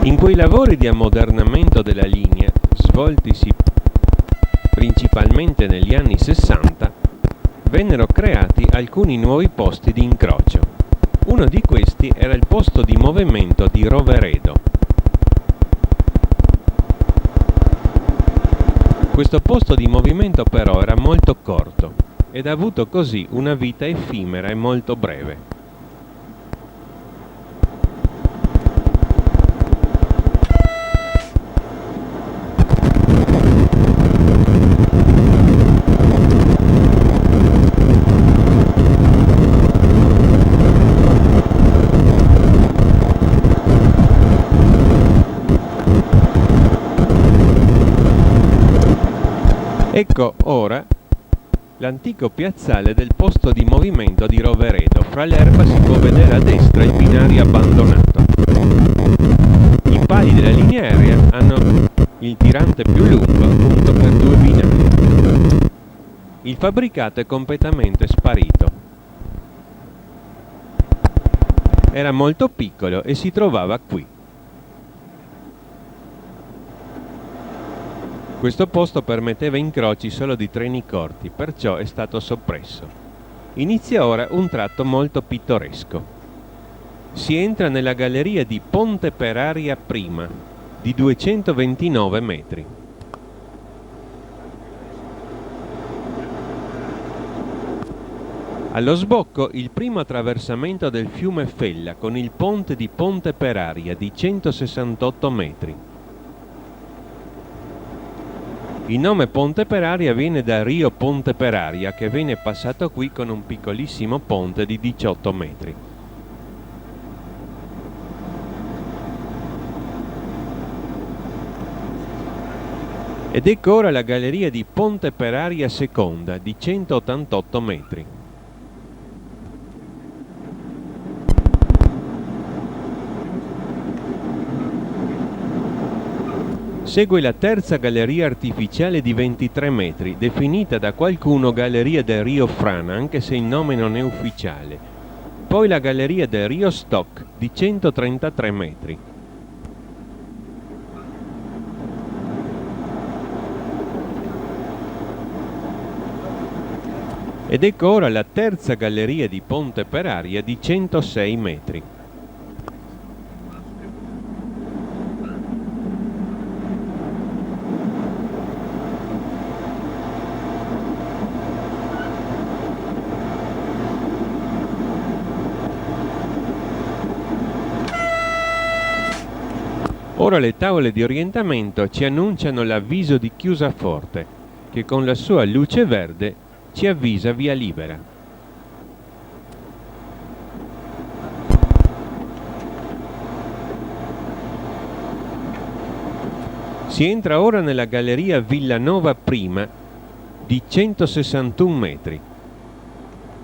In quei lavori di ammodernamento della linea, svoltisi principalmente negli anni 60, vennero creati alcuni nuovi posti di incrocio. Uno di questi era il posto di movimento di Roveredo. Questo posto di movimento però era molto corto ed ha avuto così una vita effimera e molto breve. Ecco ora l'antico piazzale del posto di movimento di Roveredo. Fra l'erba si può vedere a destra il binario abbandonato. I pali della linea aerea hanno il tirante più lungo appunto per 2 binari. Il fabbricato è completamente sparito. Era molto piccolo e si trovava qui. Questo posto permetteva incroci solo di treni corti, perciò è stato soppresso. Inizia ora un tratto molto pittoresco. Si entra nella galleria di Ponte per Aria Prima, di 229 metri. Allo sbocco il primo attraversamento del fiume Fella con il ponte di Ponte per Aria di 168 metri. Il nome Ponte per Aria viene da Rio Ponte per Aria, che venne passato qui con un piccolissimo ponte di 18 metri. Ed ecco ora la galleria di Ponte per Aria Seconda di 188 metri. Segue la terza galleria artificiale di 23 metri, definita da qualcuno Galleria del Rio Fran, anche se il nome non è ufficiale. Poi la galleria del Rio Stock di 133 metri. Ed ecco ora la terza galleria di Ponte per Aria di 106 metri. Ora le tavole di orientamento ci annunciano l'avviso di chiusaforte, che con la sua luce verde ci avvisa via libera. Si entra ora nella galleria Villanova Prima di 161 metri.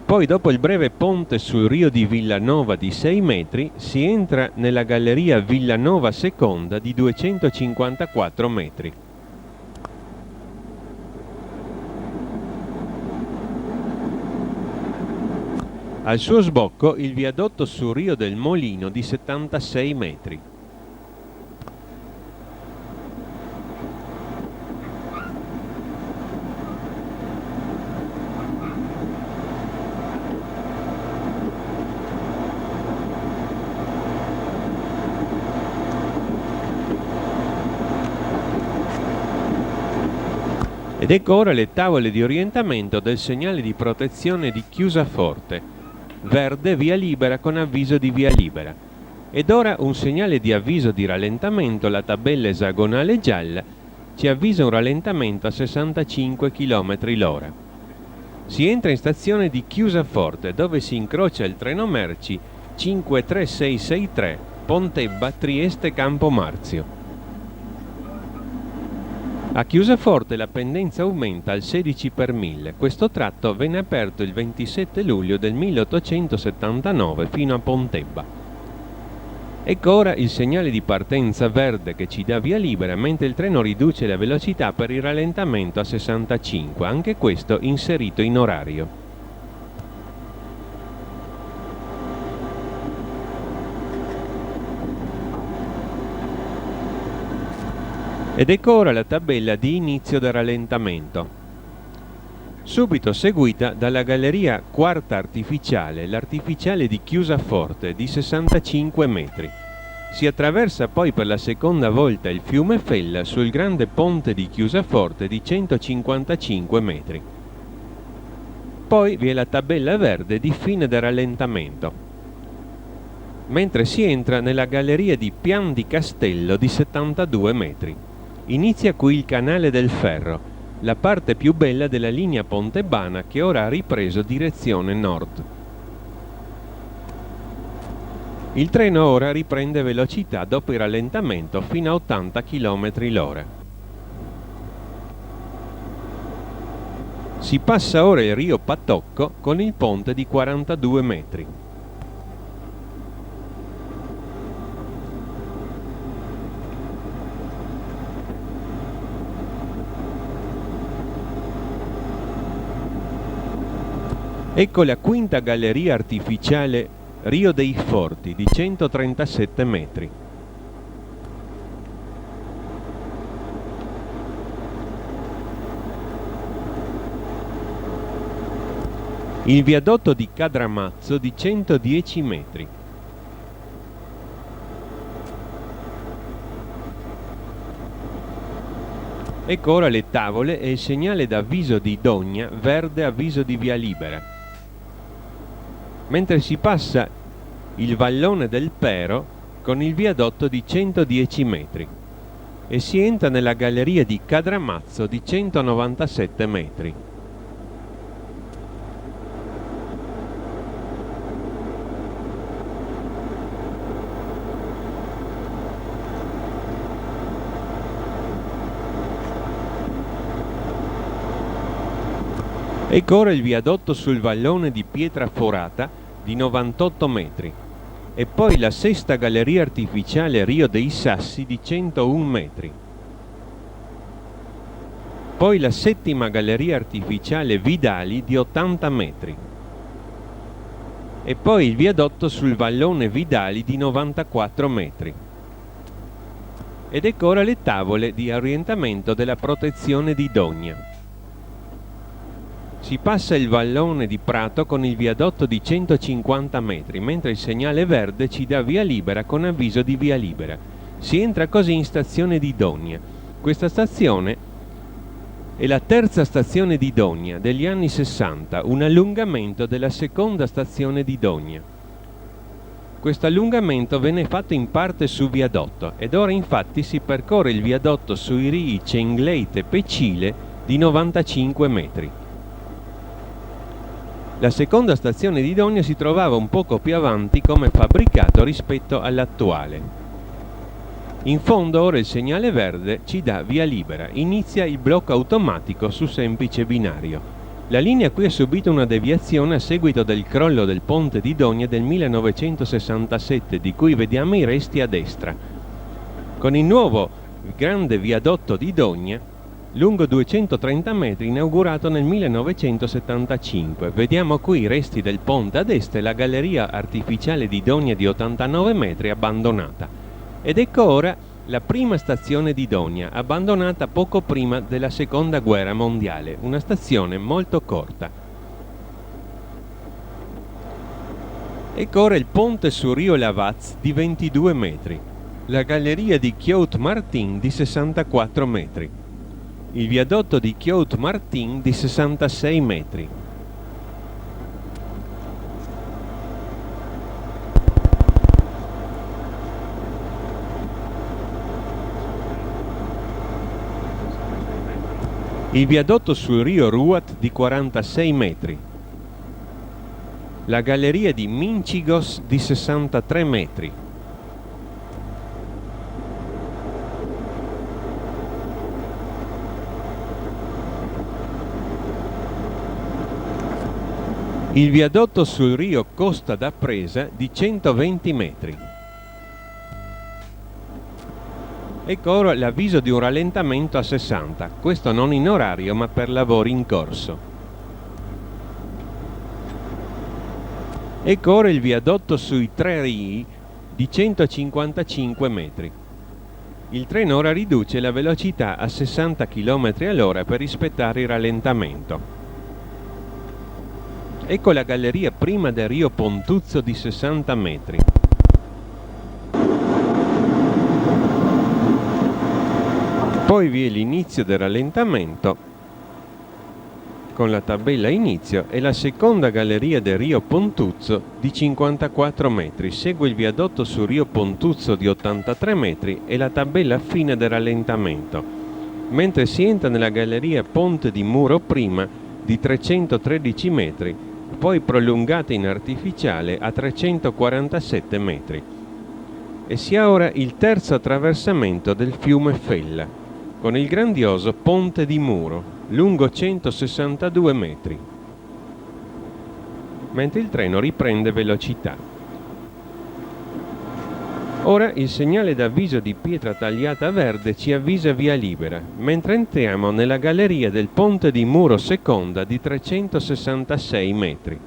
Poi, dopo il breve ponte sul Rio di Villanova di 6 metri, si entra nella galleria Villanova Seconda di 254 metri. Al suo sbocco il viadotto sul Rio del Molino di 76 metri. Ed ecco ora le tavole di orientamento del segnale di protezione di chiusaforte, verde via libera con avviso di via libera. Ed ora un segnale di avviso di rallentamento, la tabella esagonale gialla, ci avvisa un rallentamento a 65 km l'ora. Si entra in stazione di Chiusaforte, dove si incrocia il treno merci 53663 Pontebba Trieste Campomarzio. A Chiusaforte la pendenza aumenta al 16 per 1000. Questo tratto venne aperto il 27 luglio del 1879 fino a Pontebba. Ecco ora il segnale di partenza verde che ci dà via libera, mentre il treno riduce la velocità per il rallentamento a 65, anche questo inserito in orario. Ed ecco ora la tabella di inizio del rallentamento, subito seguita dalla galleria quarta artificiale, l'artificiale di Chiusaforte di 65 metri. Si attraversa poi per la seconda volta il fiume Fella sul grande ponte di Chiusaforte di 155 metri. Poi vi è la tabella verde di fine del rallentamento, mentre si entra nella galleria di Pian di Castello di 72 metri. Inizia qui il canale del Ferro, la parte più bella della linea pontebana che ora ha ripreso direzione nord. Il treno ora riprende velocità dopo il rallentamento fino a 80 km l'ora. Si passa ora il Rio Patocco con il ponte di 42 metri. Ecco la quinta galleria artificiale Rio dei Forti di 137 metri. Il viadotto di Cadramazzo di 110 metri. Ecco ora le tavole e il segnale d'avviso di Dogna, verde avviso di via libera. Mentre si passa il vallone del Pero con il viadotto di 110 metri e si entra nella galleria di Cadramazzo di 197 metri. Ecco ora il viadotto sul vallone di Pietraforata di 98 metri e poi la sesta galleria artificiale Rio dei Sassi di 101 metri. poi la settima galleria artificiale Vidali di 80 metri e poi il viadotto sul vallone Vidali di 94 metri. Ed ecco ora le tavole di orientamento della protezione di Dogna. Si passa il vallone di Prato con il viadotto di 150 metri, mentre il segnale verde ci dà via libera con avviso di via libera. Si entra così in stazione di Dogna. Questa stazione è la terza stazione di Dogna degli anni 60, un allungamento della seconda stazione di Dogna. Questo allungamento venne fatto in parte su viadotto ed ora infatti si percorre il viadotto sui rii Cengleite e Pecile di 95 metri. La seconda stazione di Dogna si trovava un poco più avanti come fabbricato rispetto all'attuale. In fondo ora il segnale verde ci dà via libera, inizia il blocco automatico su semplice binario. La linea qui ha subito una deviazione a seguito del crollo del ponte di Dogna del 1967, di cui vediamo i resti a destra. Con il nuovo grande viadotto di Dogna, lungo 230 metri, inaugurato nel 1975. Vediamo qui i resti del ponte a destra e la galleria artificiale di Dogna di 89 metri abbandonata. Ed ecco ora la prima stazione di Dogna, abbandonata poco prima della Seconda Guerra Mondiale, una stazione molto corta. Ecco ora il ponte su Rio Lavaz di 22 metri, la galleria di Kyout-Martin di 64 metri, il viadotto di Kyout-Martin di 66 metri. Il viadotto sul Rio Ruat di 46 metri, la galleria di Minchigos di 63 metri, il viadotto sul Rio Costa da Presa di 120 metri. Ecco ora l'avviso di un rallentamento a 60, questo non in orario ma per lavori in corso. Ecco ora il viadotto sui tre rii di 155 metri. Il treno ora riduce la velocità a 60 km all'ora per rispettare il rallentamento. Ecco la galleria prima del Rio Pontuzzo di 60 metri. Poi vi è l'inizio del rallentamento con la tabella inizio e la seconda galleria del Rio Pontuzzo di 54 metri. Segue il viadotto su Rio Pontuzzo di 83 metri e la tabella fine del rallentamento, mentre si entra nella galleria Ponte di Muro prima di 313 metri, poi prolungata in artificiale a 347 metri. E si ha ora il terzo attraversamento del fiume Fella, con il grandioso Ponte di Muro, lungo 162 metri, mentre il treno riprende velocità. Ora il segnale d'avviso di pietra tagliata verde ci avvisa via libera, mentre entriamo nella galleria del Ponte di Muro Seconda di 366 metri.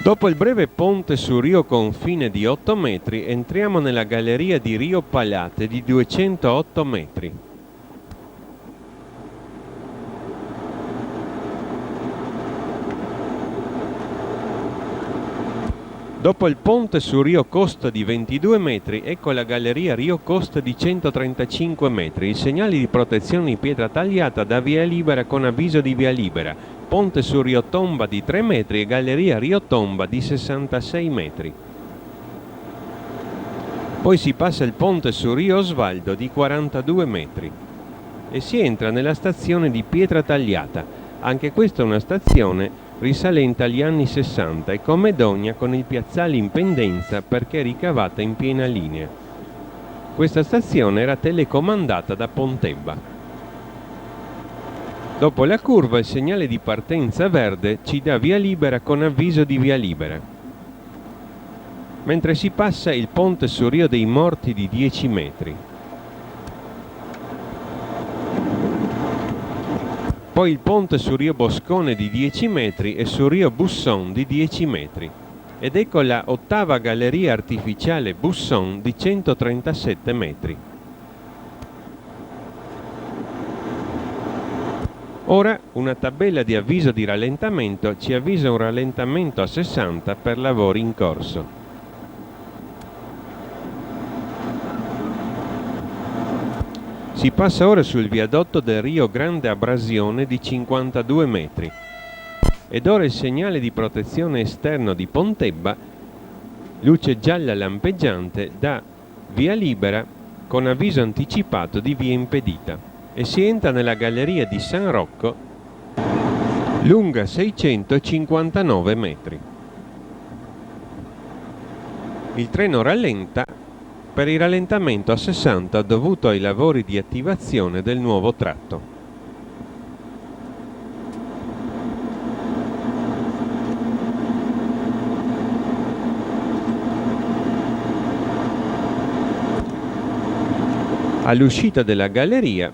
Dopo il breve ponte su Rio Confine di 8 metri, entriamo nella galleria di Rio Palate di 208 metri. Dopo il ponte su Rio Costa di 22 metri, ecco la galleria Rio Costa di 135 metri. Il segnale di protezione in pietra tagliata dà via libera con avviso di via libera. Ponte su Rio Tomba di 3 metri e galleria Rio Tomba di 66 metri. Poi si passa il ponte su Rio Osvaldo di 42 metri e si entra nella stazione di Pietra Tagliata. Anche questa è una stazione risalente agli anni 60 e come Dogna con il piazzale in pendenza perché ricavata in piena linea. Questa stazione era telecomandata da Pontebba. Dopo la curva il segnale di partenza verde ci dà via libera con avviso di via libera. Mentre si passa il ponte su Rio dei Morti di 10 metri. Poi il ponte su Rio Boscone di 10 metri e su Rio Busson di 10 metri. Ed ecco la ottava galleria artificiale Busson di 137 metri. Ora una tabella di avviso di rallentamento ci avvisa un rallentamento a 60 per lavori in corso. Si passa ora sul viadotto del Rio Grande Abrasione di 52 metri ed ora il segnale di protezione esterno di Pontebba, luce gialla lampeggiante, dà via libera con avviso anticipato di via impedita e si entra nella galleria di San Rocco, lunga 659 metri. Il treno rallenta per il rallentamento a 60 dovuto ai lavori di attivazione del nuovo tratto. All'uscita della galleria,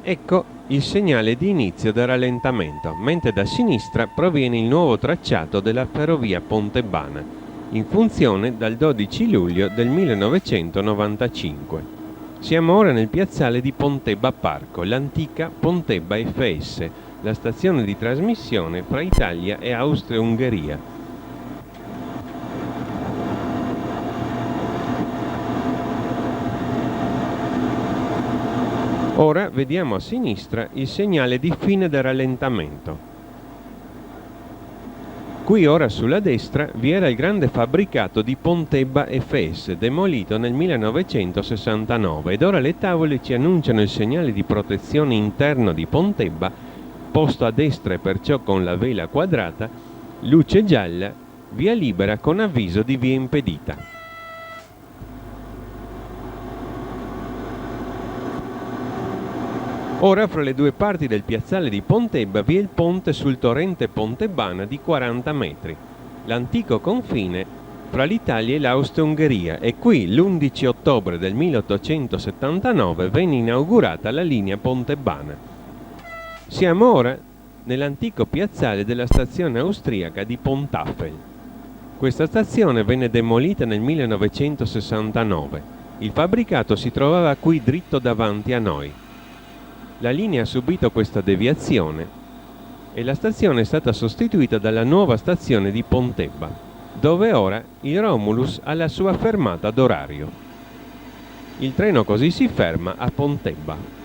ecco il segnale di inizio del rallentamento, mentre da sinistra proviene il nuovo tracciato della ferrovia Pontebbana, in funzione dal 12 luglio del 1995. Siamo ora nel piazzale di Pontebba Parco, l'antica Pontebba FS, la stazione di trasmissione fra Italia e Austria-Ungheria. Ora vediamo a sinistra il segnale di fine del rallentamento. Qui ora sulla destra vi era il grande fabbricato di Pontebba FS, demolito nel 1969, ed ora le tavole ci annunciano il segnale di protezione interno di Pontebba, posto a destra e perciò con la vela quadrata, luce gialla, via libera con avviso di via impedita. Ora fra le due parti del piazzale di Pontebba vi è il ponte sul torrente Pontebbana di 40 metri, l'antico confine fra l'Italia e l'Austria-Ungheria, e qui l'11 ottobre del 1879 venne inaugurata la linea Pontebbana. Siamo ora nell'antico piazzale della stazione austriaca di Pontafel. Questa stazione venne demolita nel 1969. Il fabbricato si trovava qui dritto davanti a noi. La linea ha subito questa deviazione e la stazione è stata sostituita dalla nuova stazione di Pontebba, dove ora il Romulus ha la sua fermata d'orario. Il treno così si ferma a Pontebba.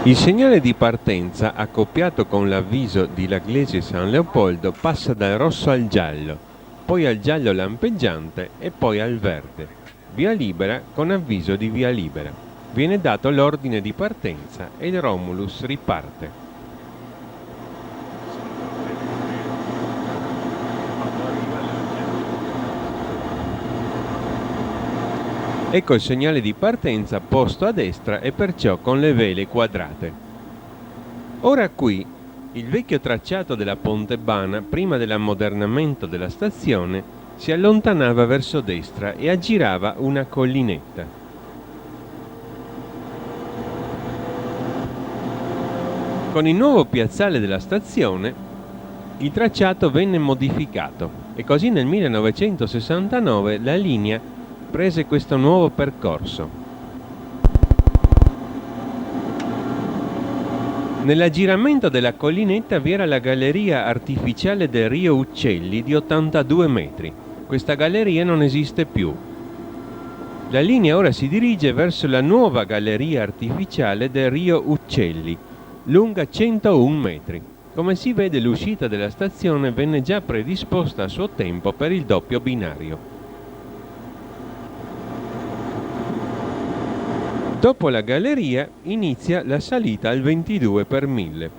Il segnale di partenza, accoppiato con l'avviso di Laglesi San Leopoldo, passa dal rosso al giallo, poi al giallo lampeggiante e poi al verde. Via libera con avviso di via libera. Viene dato l'ordine di partenza e il Romulus riparte. Ecco il segnale di partenza posto a destra e perciò con le vele quadrate. Ora qui il vecchio tracciato della Pontebbana, prima dell'ammodernamento della stazione, si allontanava verso destra e aggirava una collinetta. Con il nuovo piazzale della stazione il tracciato venne modificato e così nel 1969 la linea prese questo nuovo percorso. Nell'aggiramento della collinetta vi era la galleria artificiale del Rio Uccelli di 82 metri. Questa galleria non esiste più. La linea ora si dirige verso la nuova galleria artificiale del Rio Uccelli, lunga 101 metri. Come si vede, l'uscita della stazione venne già predisposta a suo tempo per il doppio binario. Dopo la galleria inizia la salita al 22 per 1000.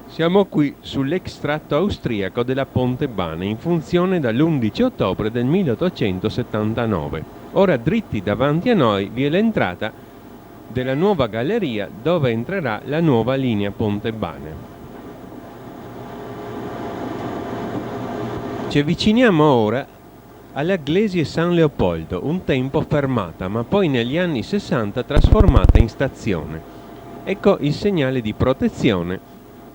Siamo qui sull'ex tratto austriaco della Ponte Bane, in funzione dall'11 ottobre del 1879. Ora dritti davanti a noi vi è l'entrata della nuova galleria, dove entrerà la nuova linea Ponte Bane. Ci avviciniamo ora alla Glesie San Leopoldo, un tempo fermata, ma poi negli anni 60 trasformata in stazione. Ecco il segnale di protezione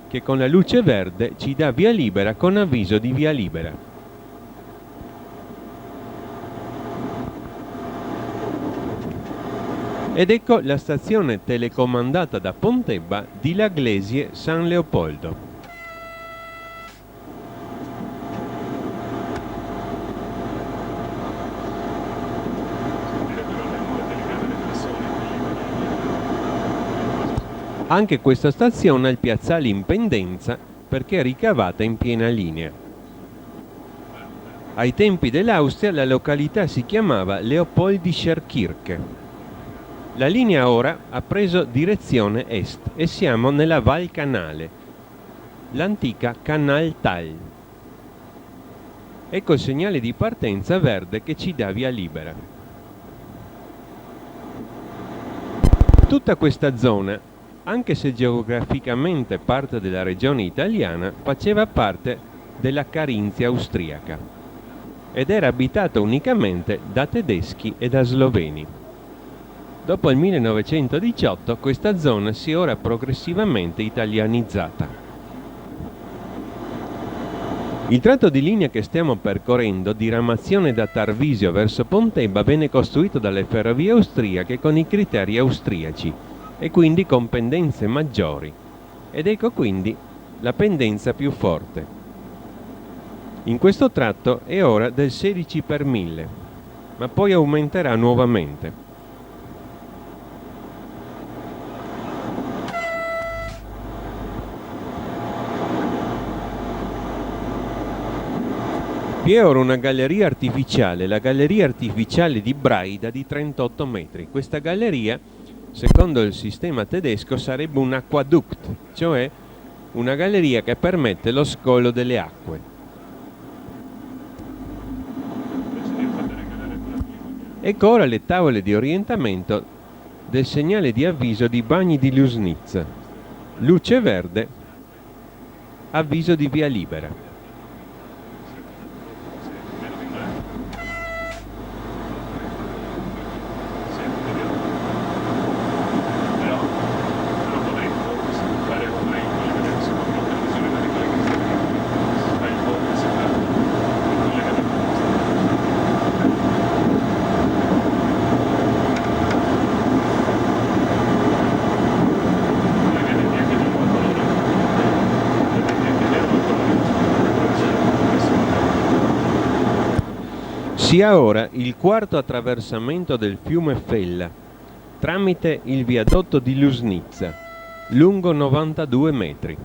che con la luce verde ci dà via libera con avviso di via libera. Ed ecco la stazione telecomandata da Pontebba di La Glesie San Leopoldo. Anche questa stazione ha il piazzale in pendenza perché è ricavata in piena linea. Ai tempi dell'Austria la località si chiamava Leopoldischer Kirche. La linea ora ha preso direzione est e siamo nella Val Canale, l'antica Kanaltal. Ecco il segnale di partenza verde che ci dà via libera. Tutta questa zona, anche se geograficamente parte della regione italiana, faceva parte della Carinzia austriaca ed era abitata unicamente da tedeschi e da sloveni. Dopo il 1918 questa zona si è ora progressivamente italianizzata. Il tratto di linea che stiamo percorrendo, diramazione da Tarvisio verso Pontebba, venne costruito dalle ferrovie austriache con i criteri austriaci e quindi con pendenze maggiori, ed ecco quindi la pendenza più forte. In questo tratto è ora del 16 per 1000, ma poi aumenterà nuovamente. Vi è ora una galleria artificiale, la galleria artificiale di Braida di 38 metri. Questa galleria, secondo il sistema tedesco, sarebbe un aquaduct, cioè una galleria che permette lo scolo delle acque. Ecco ora le tavole di orientamento del segnale di avviso di Bagni di Lusnitz. Luce verde, avviso di via libera. Si ha ora il quarto attraversamento del fiume Fella tramite il viadotto di Lusnitz, lungo 92 metri.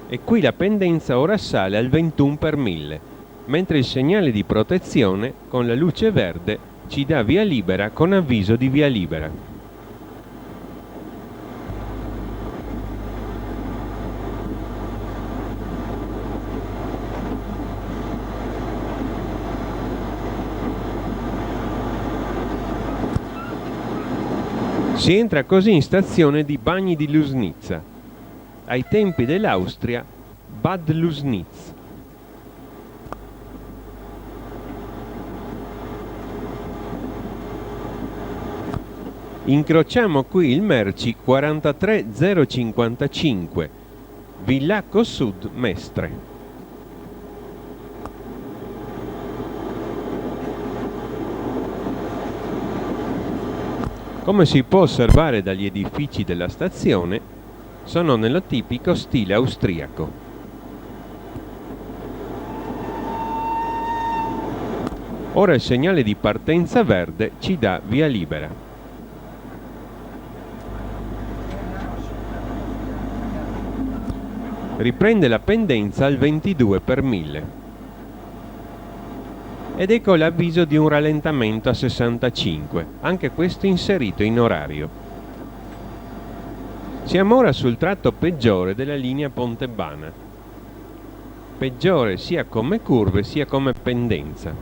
E qui la pendenza ora sale al 21 per 1000, mentre il segnale di protezione con la luce verde ci dà via libera con avviso di via libera. Si entra così in stazione di Bagni di Lusnitz, ai tempi dell'Austria Bad Lusnitz. Incrociamo qui il merci 43055, Villacco Sud Mestre. Come si può osservare dagli edifici della stazione, sono nello tipico stile austriaco. Ora il segnale di partenza verde ci dà via libera. Riprende la pendenza al 22 per 1000. Ed ecco l'avviso di un rallentamento a 65, anche questo inserito in orario. Siamo ora sul tratto peggiore della linea Pontebana. Peggiore sia come curve sia come pendenza.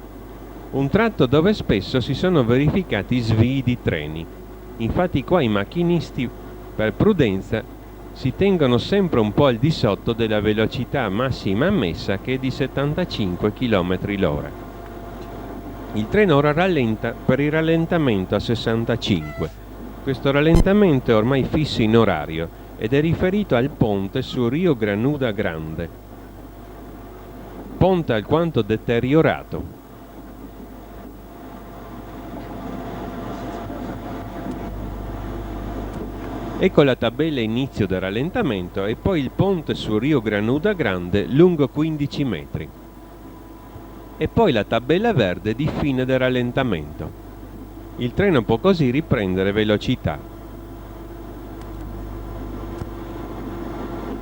Un tratto dove spesso si sono verificati svii di treni. Infatti qua i macchinisti, per prudenza, si tengono sempre un po' al di sotto della velocità massima ammessa, che è di 75 km/h. Il treno ora rallenta per il rallentamento a 65. Questo rallentamento è ormai fisso in orario ed è riferito al ponte su Rio Granuda Grande. Ponte alquanto deteriorato. Ecco la tabella inizio del rallentamento e poi il ponte su Rio Granuda Grande lungo 15 metri. E poi la tabella verde di fine del rallentamento. Il treno può così riprendere velocità.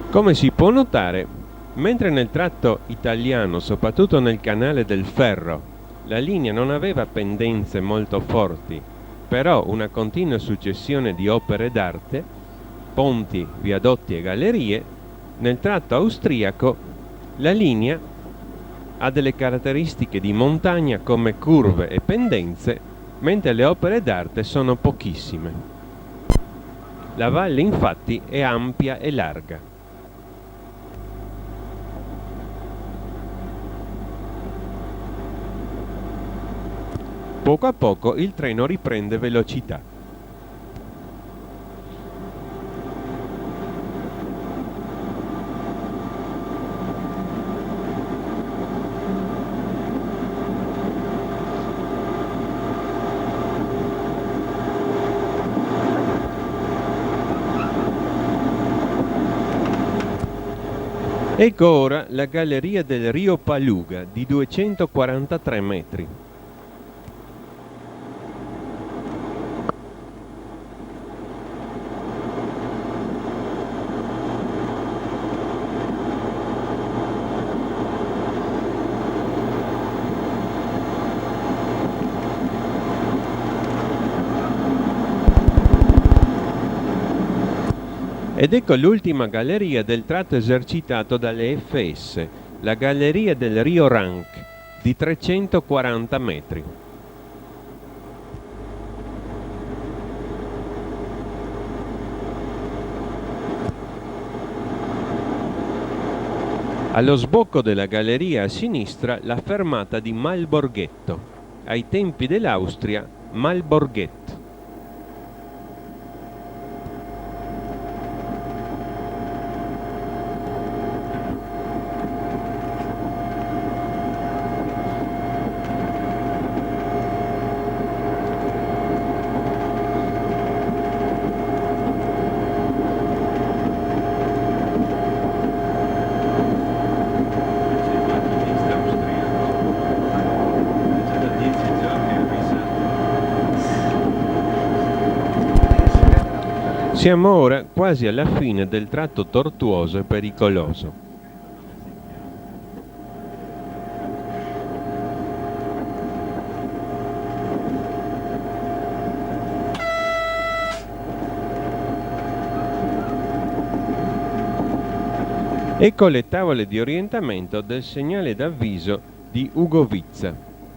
Come si può notare, mentre nel tratto italiano, soprattutto nel canale del Ferro, la linea non aveva pendenze molto forti, però una continua successione di opere d'arte, ponti, viadotti e gallerie, nel tratto austriaco la linea ha delle caratteristiche di montagna come curve e pendenze, mentre le opere d'arte sono pochissime. La valle infatti è ampia e larga. Poco a poco il treno riprende velocità. Ecco ora la galleria del Rio Paluga di 243 metri. Ed ecco l'ultima galleria del tratto esercitato dalle FS, la galleria del Rio Rank, di 340 metri. Allo sbocco della galleria a sinistra la fermata di Malborghetto, ai tempi dell'Austria Malborghetto. Siamo ora quasi alla fine del tratto tortuoso e pericoloso. Ecco le tavole di orientamento del segnale d'avviso di Ugo Vizza,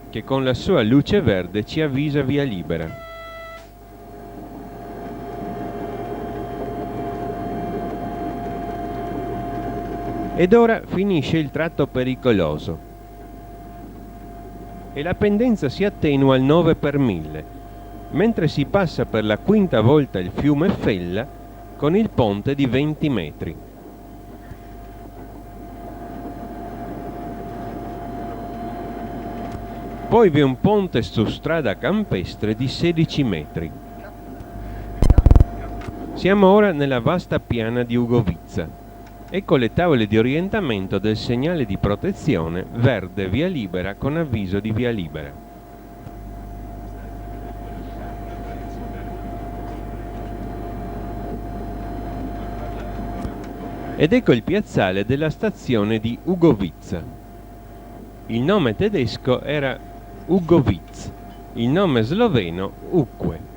che con la sua luce verde ci avvisa via libera. Ed ora finisce il tratto pericoloso e la pendenza si attenua al 9 per 1000, mentre si passa per la quinta volta il fiume Fella con il ponte di 20 metri. Poi vi è un ponte su strada campestre di 16 metri. Siamo ora nella vasta piana di Ugovizza. Ecco le tavole di orientamento del segnale di protezione verde via libera con avviso di via libera. Ed ecco il piazzale della stazione di Ugovizza. Il nome tedesco era Ugovic, il nome sloveno Ucque.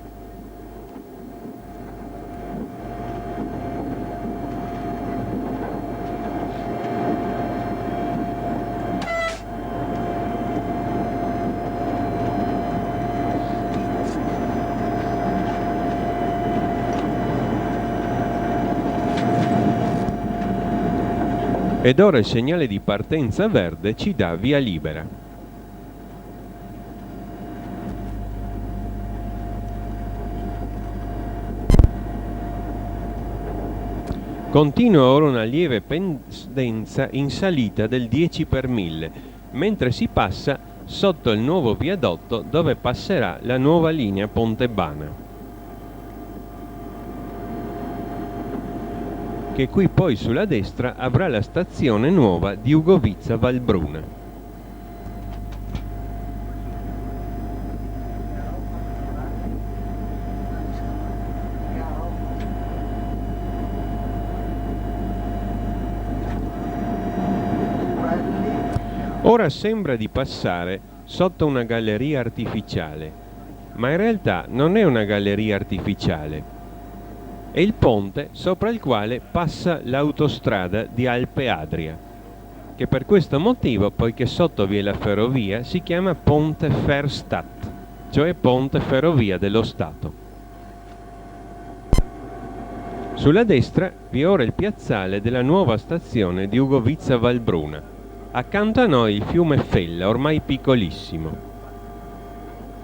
Ed ora il segnale di partenza verde ci dà via libera. Continua ora una lieve pendenza in salita del 10 per 1000, mentre si passa sotto il nuovo viadotto dove passerà la nuova linea Pontebana, che qui poi sulla destra avrà la stazione nuova di Ugovizza Valbruna. Ora sembra di passare sotto una galleria artificiale, ma in realtà non è una galleria artificiale. È il ponte sopra il quale passa l'autostrada di Alpe Adria, che per questo motivo, poiché sotto vi è la ferrovia, si chiama Ponte Verstadt, cioè ponte ferrovia dello Stato. Sulla destra vi è ora il piazzale della nuova stazione di Ugovizza Valbruna. Accanto a noi il fiume Fella, ormai piccolissimo.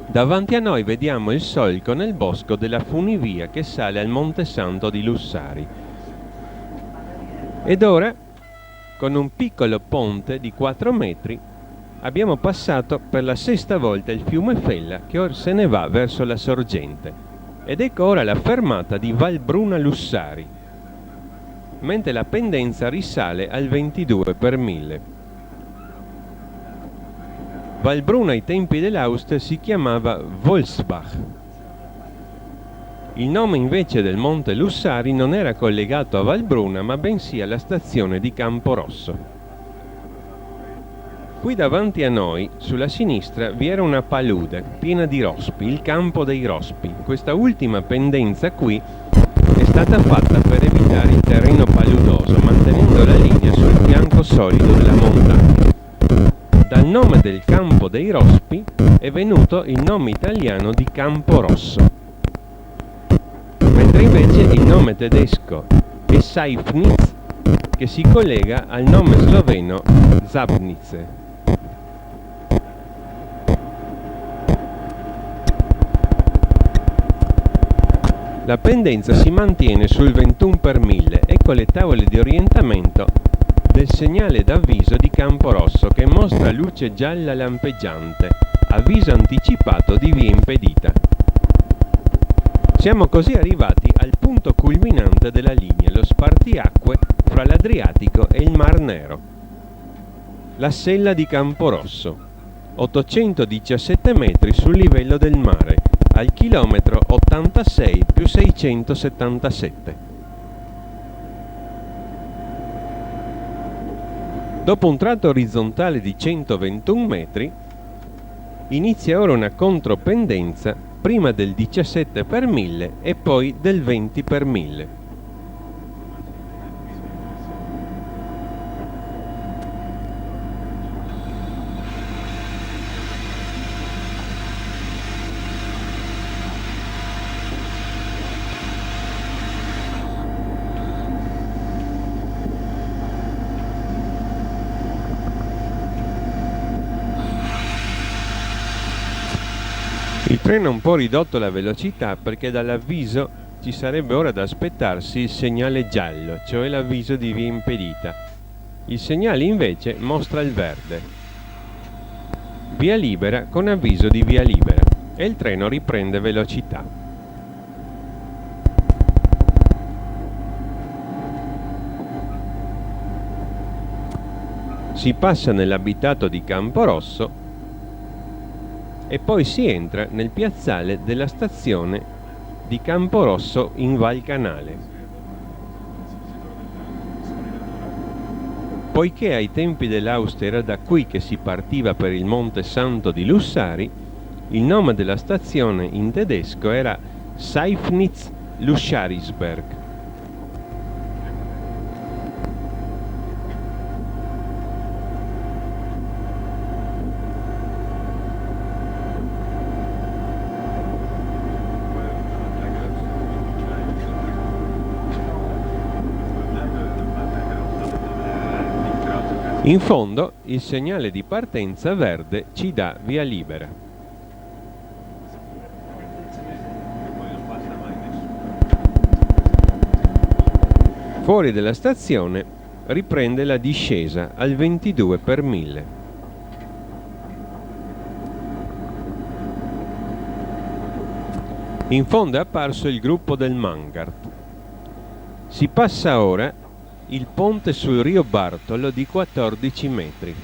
Davanti a noi vediamo il solco nel bosco della funivia che sale al Monte Santo di Lussari. Ed ora, con un piccolo ponte di 4 metri, abbiamo passato per la 6ª volta il fiume Fella che ora se ne va verso la sorgente. Ed ecco ora la fermata di Valbruna Lussari, mentre la pendenza risale al 22 per 1000. Valbruna ai tempi dell'Aust si chiamava Wolfsbach. Il nome invece del monte Lussari non era collegato a Valbruna, ma bensì alla stazione di Camporosso. Qui davanti a noi, sulla sinistra, vi era una palude piena di rospi, il campo dei rospi. Questa ultima pendenza qui è stata fatta per evitare il terreno paludoso, mantenendo la linea sul fianco solido della montagna. Dal nome del campo dei rospi è venuto il nome italiano di Camporosso, mentre invece il nome tedesco è Seifnitz, che si collega al nome sloveno Zabnice. La pendenza si mantiene sul 21 per 1000, ecco le tavole di orientamento del segnale d'avviso di Camporosso che mostra luce gialla lampeggiante, avviso anticipato di via impedita. Siamo così arrivati al punto culminante della linea, lo spartiacque fra l'Adriatico e il Mar Nero. La sella di Camporosso, 817 metri sul livello del mare, al chilometro 86 più 677. Dopo un tratto orizzontale di 121 metri, inizia ora una contropendenza prima del 17 per 1000 e poi del 20 per 1000. Il treno ha un po' ridotto la velocità perché dall'avviso ci sarebbe ora da aspettarsi il segnale giallo, cioè l'avviso di via impedita. Il segnale invece mostra il verde, via libera con avviso di via libera, e il treno riprende velocità. si passa nell'abitato di Camporosso e poi si entra nel piazzale della stazione di Camporosso in Val Canale. Poiché ai tempi dell'Austria era da qui che si partiva per il Monte Santo di Lussari, il nome della stazione in tedesco era Seifnitz-Luscharisberg. In fondo il segnale di partenza verde ci dà via libera. Fuori dalla stazione riprende la discesa al 22 per 1000. In fondo è apparso il gruppo del Mangart. Si passa ora il ponte sul Rio Bartolo di 14 metri.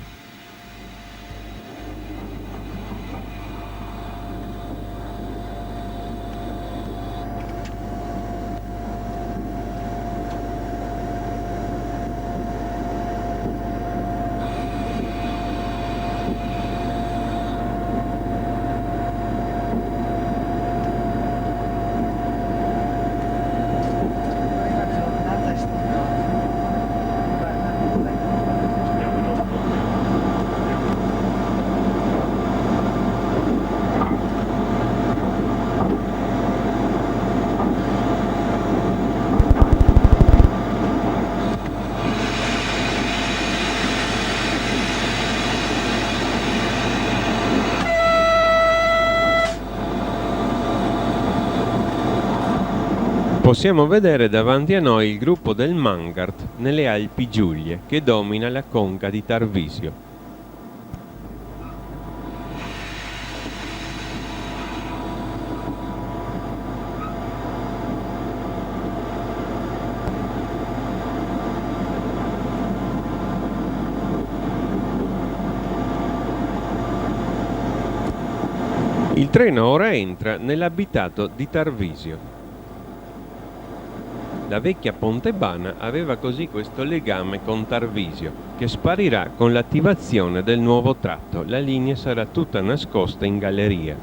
Possiamo vedere davanti a noi il gruppo del Mangart nelle Alpi Giulie che domina la conca di Tarvisio. Il treno ora entra nell'abitato di Tarvisio. La vecchia Pontebana aveva così questo legame con Tarvisio, che sparirà con l'attivazione del nuovo tratto. La linea sarà tutta nascosta in galleria.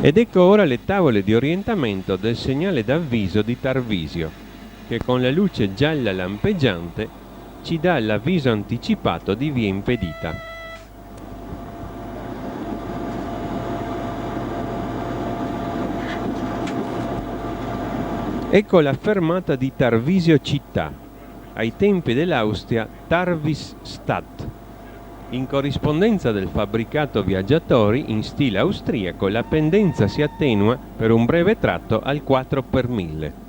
Ed ecco ora le tavole di orientamento del segnale d'avviso di Tarvisio, che con la luce gialla lampeggiante ci dà l'avviso anticipato di via impedita. Ecco la fermata di Tarvisio città, ai tempi dell'Austria Tarvisstadt. In corrispondenza del fabbricato viaggiatori in stile austriaco, la pendenza si attenua per un breve tratto al 4 per 1000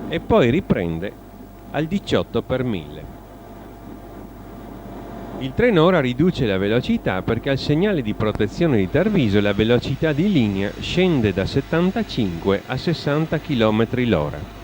e poi riprende al 18 per 1000. Il treno ora riduce la velocità perché al segnale di protezione di Tarvisio la velocità di linea scende da 75 a 60 km l'ora.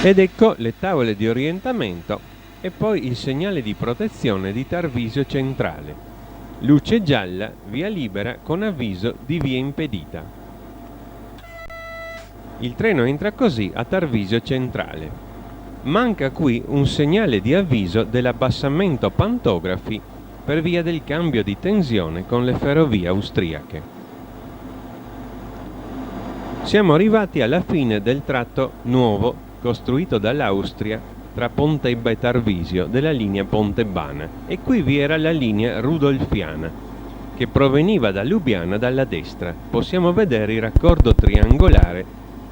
Ed ecco le tavole di orientamento e poi il segnale di protezione di Tarvisio centrale. Luce gialla, via libera con avviso di via impedita. Il treno entra così a Tarvisio centrale. Manca qui un segnale di avviso dell'abbassamento pantografi per via del cambio di tensione con le ferrovie austriache. Siamo arrivati alla fine del tratto nuovo costruito dall'Austria tra Pontebba e Tarvisio della linea Pontebana, e qui vi era la linea rudolfiana che proveniva da Lubiana dalla destra. Possiamo vedere il raccordo triangolare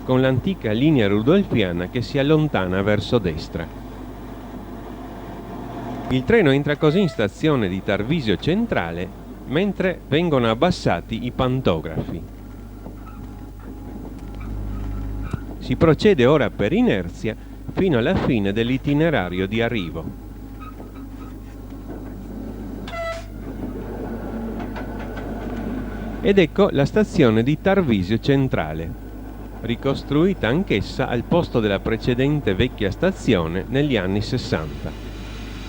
con l'antica linea rudolfiana che si allontana verso destra. Il treno entra così in stazione di Tarvisio Centrale mentre vengono abbassati i pantografi. Si procede ora per inerzia fino alla fine dell'itinerario di arrivo. Ed ecco la stazione di Tarvisio Centrale, ricostruita anch'essa al posto della precedente vecchia stazione negli anni 60.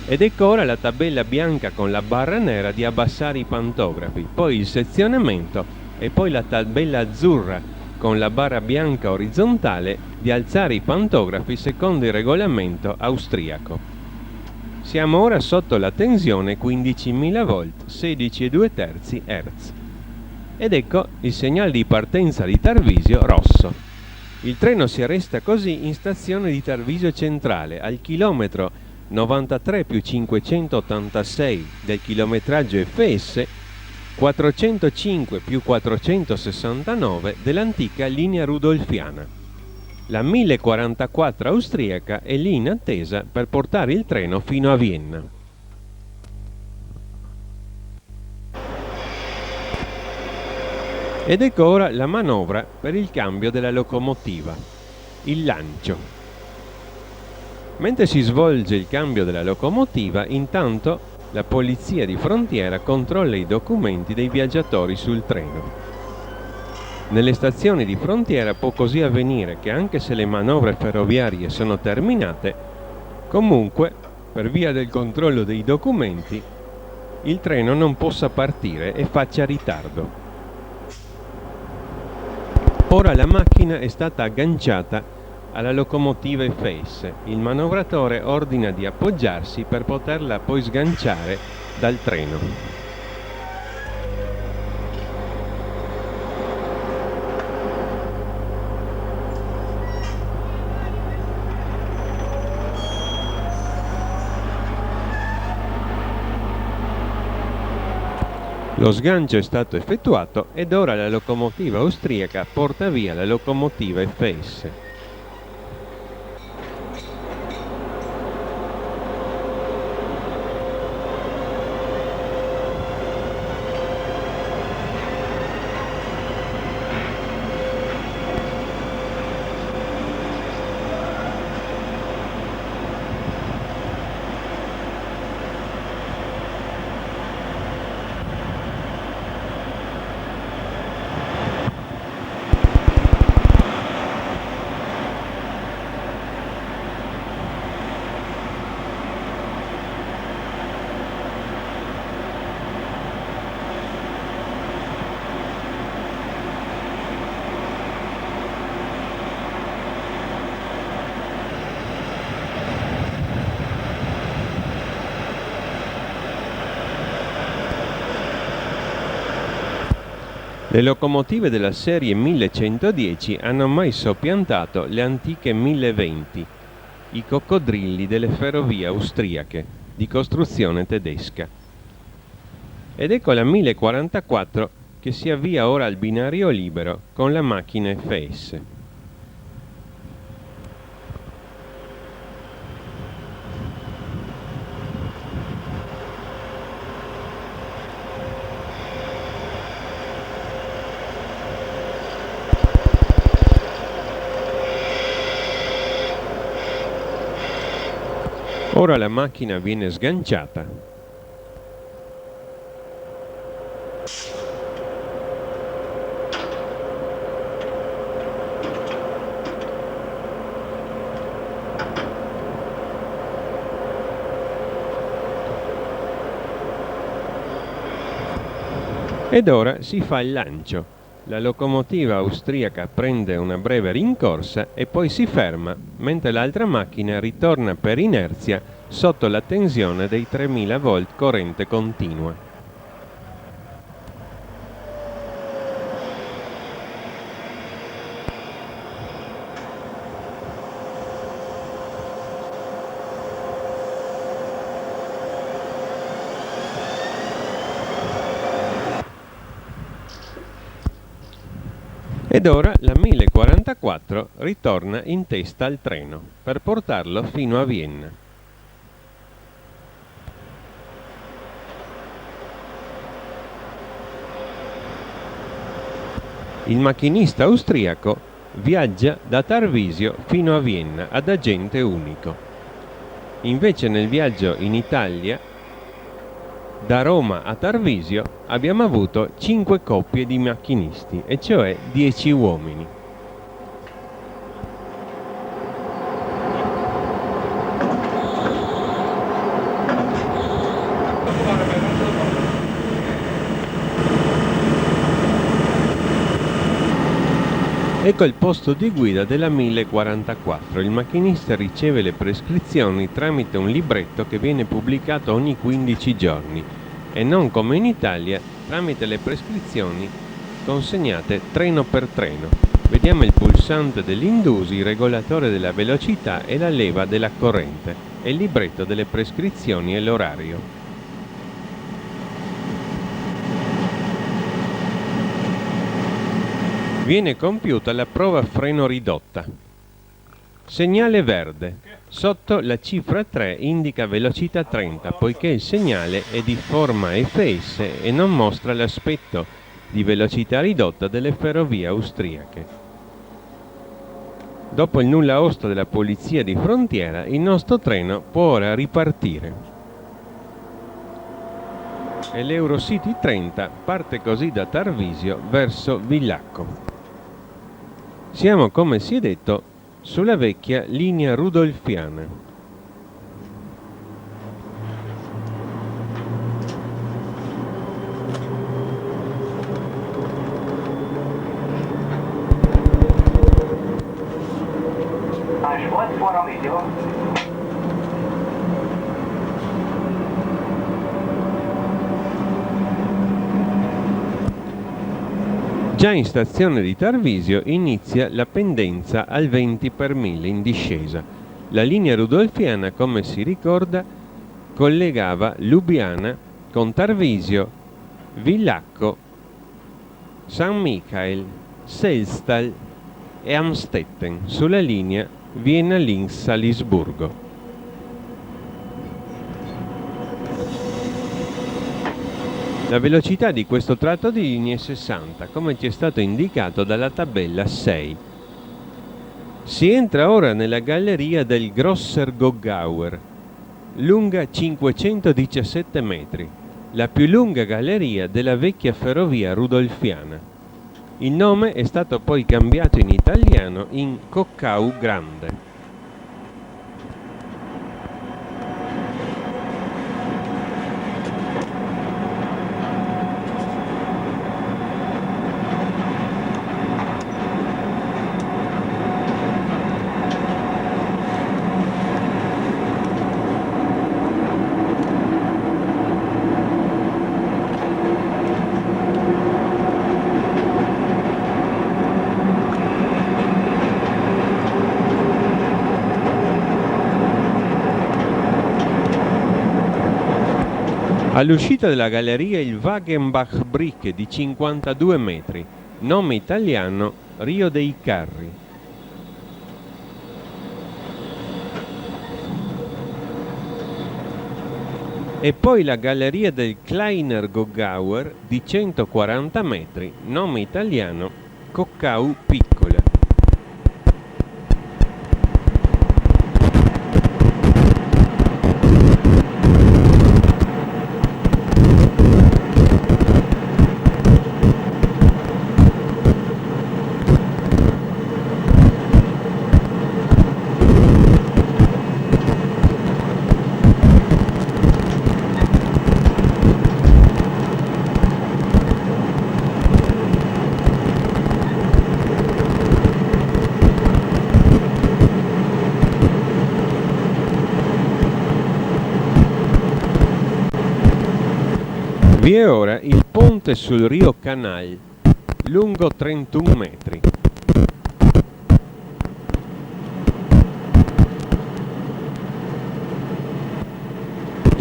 Ed ecco ora la tabella bianca con la barra nera di abbassare i pantografi, poi il sezionamento e poi la tabella azzurra con la barra bianca orizzontale di alzare i pantografi secondo il regolamento austriaco. Siamo ora sotto la tensione 15.000 volt, 16,2 Hz. Ed ecco il segnale di partenza di Tarvisio rosso. Il treno si arresta così in stazione di Tarvisio Centrale al chilometro 93 più 586 del chilometraggio FS, 405 più 469 dell'antica linea rudolfiana. La 1044 austriaca è lì in attesa per portare il treno fino a Vienna. Ed ecco ora la manovra per il cambio della locomotiva, il lancio. Mentre si svolge il cambio della locomotiva, intanto la polizia di frontiera controlla i documenti dei viaggiatori sul treno. Nelle stazioni di frontiera può così avvenire che anche se le manovre ferroviarie sono terminate, comunque, per via del controllo dei documenti, il treno non possa partire e faccia ritardo. Ora la macchina è stata agganciata alla locomotiva FS. Il manovratore ordina di appoggiarsi per poterla poi sganciare dal treno. Lo sgancio è stato effettuato ed ora la locomotiva austriaca porta via la locomotiva FS. Le locomotive della serie 1110 hanno mai soppiantato le antiche 1020, i coccodrilli delle ferrovie austriache, di costruzione tedesca. Ed ecco la 1044 che si avvia ora al binario libero con la macchina FS. Ora la macchina viene sganciata. Ed ora si fa il lancio. La locomotiva austriaca prende una breve rincorsa e poi si ferma, mentre l'altra macchina ritorna per inerzia sotto la tensione dei 3000 volt corrente continua. Ed ora la 1044 ritorna in testa al treno per portarlo fino a Vienna. Il macchinista austriaco viaggia da Tarvisio fino a Vienna ad agente unico. Invece nel viaggio in Italia, da Roma a Tarvisio, abbiamo avuto 5 coppie di macchinisti, e cioè 10 uomini. Ecco il posto di guida della 1044. Il macchinista riceve le prescrizioni tramite un libretto che viene pubblicato ogni 15 giorni e non come in Italia tramite le prescrizioni consegnate treno per treno. Vediamo il pulsante dell'indusi, il regolatore della velocità e la leva della corrente e il libretto delle prescrizioni e l'orario. Viene compiuta la prova freno ridotta. Segnale verde. Sotto la cifra 3 indica velocità 30, poiché il segnale è di forma FS e non mostra l'aspetto di velocità ridotta delle ferrovie austriache. Dopo il nulla osta della polizia di frontiera, il nostro treno può ora ripartire. E l'Eurocity 30 parte così da Tarvisio verso Villacco. Siamo, come si è detto, sulla vecchia linea rudolfiana. Già in stazione di Tarvisio inizia la pendenza al 20 per 1000 in discesa. La linea rudolfiana, come si ricorda, collegava Lubiana con Tarvisio, Villacco, San Michael, Selstadt e Amstetten sulla linea Vienna-Linz-Salisburgo. La velocità di questo tratto di linea è 60, come ci è stato indicato dalla tabella 6. Si entra ora nella galleria del Grosser Goggauer, lunga 517 metri, la più lunga galleria della vecchia ferrovia rudolfiana. Il nome è stato poi cambiato in italiano in Coccau Grande. All'uscita della galleria il Wagenbach Bricke di 52 metri, nome italiano Rio dei Carri. E poi la galleria del Kleiner Goggauer di 140 metri, nome italiano Coccau Piccola. Vi è ora il ponte sul Rio Canal, lungo 31 metri.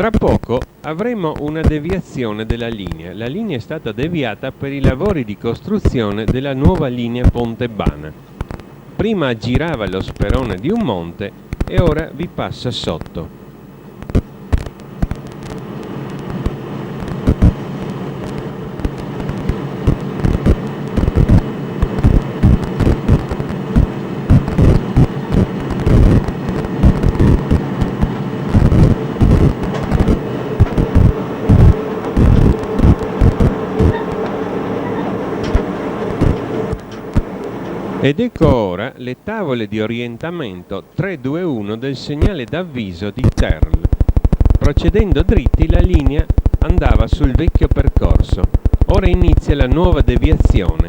Tra poco avremo una deviazione della linea. La linea è stata deviata per i lavori di costruzione della nuova linea Pontebana. Prima aggirava lo sperone di un monte e ora vi passa sotto. Ed ecco ora le tavole di orientamento 321 del segnale d'avviso di TERL. Procedendo dritti la linea andava sul vecchio percorso. Ora inizia la nuova deviazione.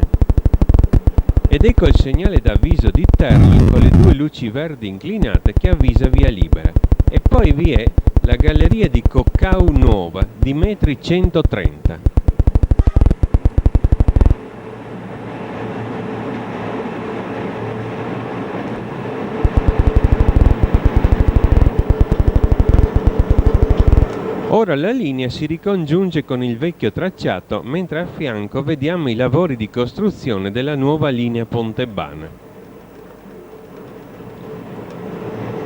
Ed ecco il segnale d'avviso di TERL con le due luci verdi inclinate che avvisa via libera. E poi vi è la galleria di Coccau nuova di metri 130. Ora la linea si ricongiunge con il vecchio tracciato, mentre a fianco vediamo i lavori di costruzione della nuova linea Pontebana.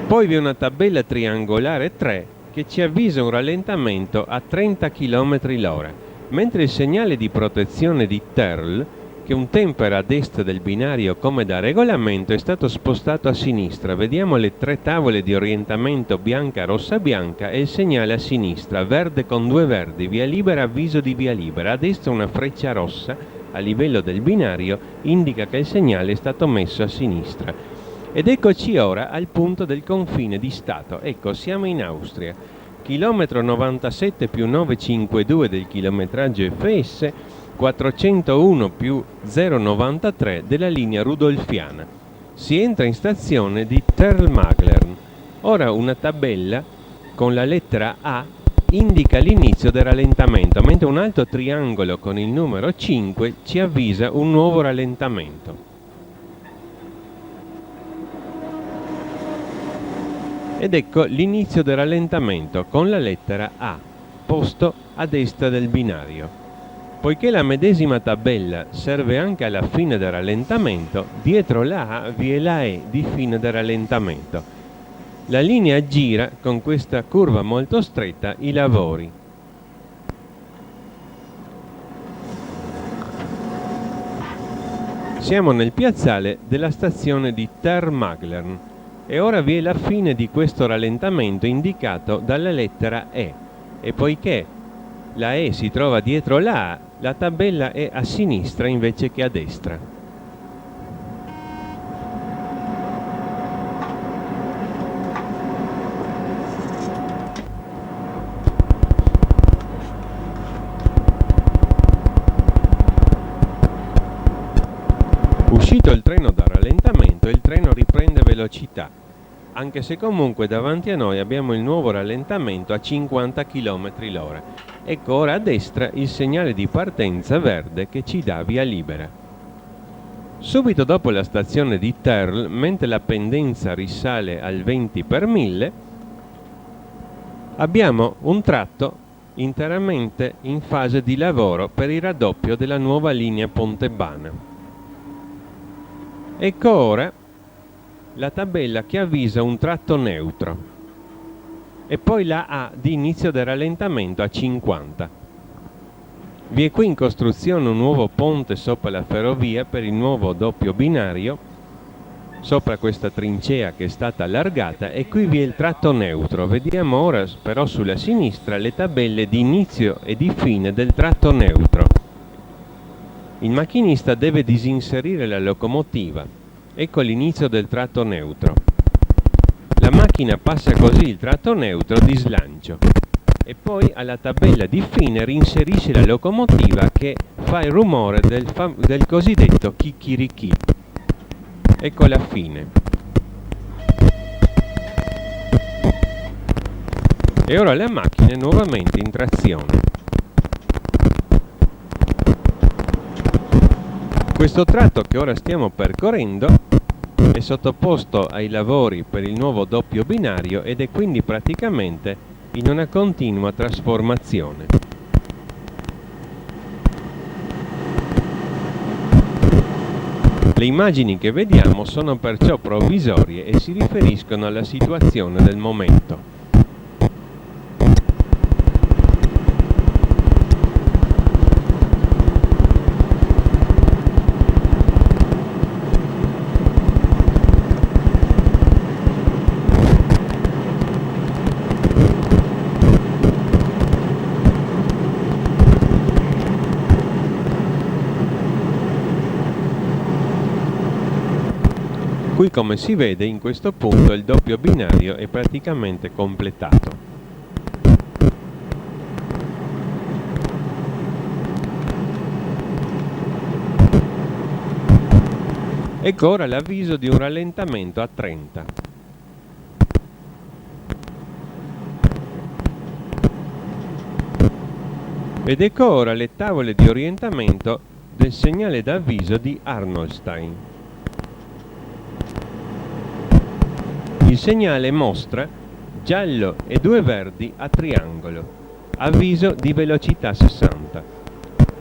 Poi vi è una tabella triangolare 3 che ci avvisa un rallentamento a 30 km l'ora, mentre il segnale di protezione di TERL, che un tempo era a destra del binario come da regolamento, è stato spostato a sinistra. Vediamo le tre tavole di orientamento bianca, rossa, bianca e il segnale a sinistra, verde con due verdi, via libera, avviso di via libera. A destra una freccia rossa a livello del binario indica che il segnale è stato messo a sinistra. Ed eccoci ora al punto del confine di Stato. Ecco, siamo in Austria. Chilometro 97 più 952 del chilometraggio FS, 401 più 093 della linea rudolfiana. Si entra in stazione di Terl-Maglern. Ora una tabella con la lettera A indica l'inizio del rallentamento, mentre un altro triangolo con il numero 5 ci avvisa un nuovo rallentamento. Ed ecco l'inizio del rallentamento con la lettera A, posto a destra del binario. Poiché la medesima tabella serve anche alla fine del rallentamento, dietro la A vi è la E di fine del rallentamento. La linea gira con questa curva molto stretta i lavori. Siamo nel piazzale della stazione di Terl-Maglern e ora vi è la fine di questo rallentamento indicato dalla lettera E, e poiché la E si trova dietro la A, la tabella è a sinistra invece che a destra. Uscito il treno dal rallentamento, il treno riprende velocità, anche se comunque davanti a noi abbiamo il nuovo rallentamento a 50 km l'ora. Ecco ora a destra il segnale di partenza verde che ci dà via libera. Subito dopo la stazione di Terl, mentre la pendenza risale al 20 per 1000, abbiamo un tratto interamente in fase di lavoro per il raddoppio della nuova linea Pontebana. Ecco ora la tabella che avvisa un tratto neutro e poi la A di inizio del rallentamento a 50. Vi è qui in costruzione un nuovo ponte sopra la ferrovia per il nuovo doppio binario, sopra questa trincea che è stata allargata, e qui vi è il tratto neutro. Vediamo ora però sulla sinistra le tabelle di inizio e di fine del tratto neutro. Il macchinista deve disinserire la locomotiva. Ecco l'inizio del tratto neutro. La macchina passa così il tratto neutro di slancio e poi alla tabella di fine rinserisce la locomotiva che fa il rumore del cosiddetto chicchirichì. Ecco la fine. E ora la macchina è nuovamente in trazione. Questo tratto che ora stiamo percorrendo è sottoposto ai lavori per il nuovo doppio binario ed è quindi praticamente in una continua trasformazione. Le immagini che vediamo sono perciò provvisorie e si riferiscono alla situazione del momento. Qui, come si vede, in questo punto il doppio binario è praticamente completato. Ecco ora l'avviso di un rallentamento a 30. Ed ecco ora le tavole di orientamento del segnale d'avviso di Arnoldstein. Il segnale mostra giallo e 2 verdi a triangolo, avviso di velocità 60.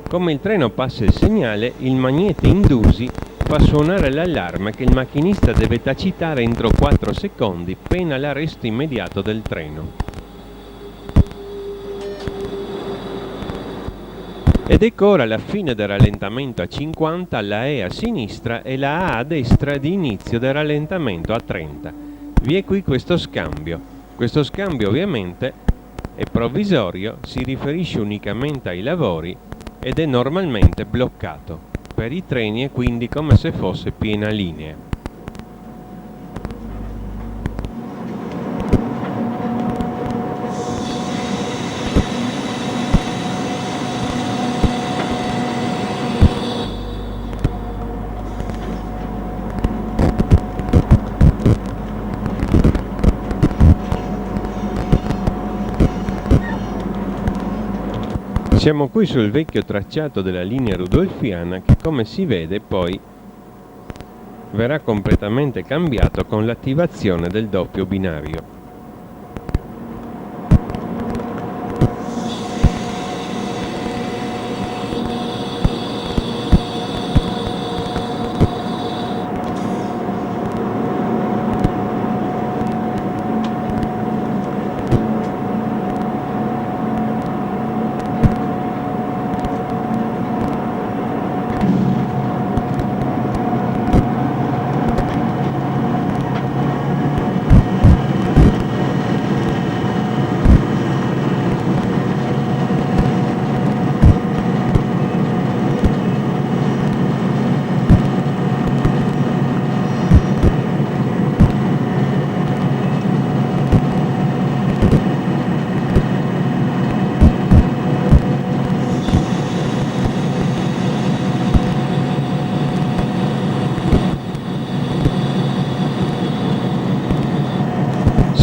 Come il treno passa il segnale, il magnete indusi fa suonare l'allarme che il macchinista deve tacitare entro 4 secondi, pena l'arresto immediato del treno. Ed ecco ora la fine del rallentamento a 50, la E a sinistra e la A a destra di inizio del rallentamento a 30. Vi è qui questo scambio. Questo scambio ovviamente è provvisorio, si riferisce unicamente ai lavori ed è normalmente bloccato. Per i treni è quindi come se fosse piena linea. Siamo qui sul vecchio tracciato della linea rudolfiana che, come si vede, poi verrà completamente cambiato con l'attivazione del doppio binario.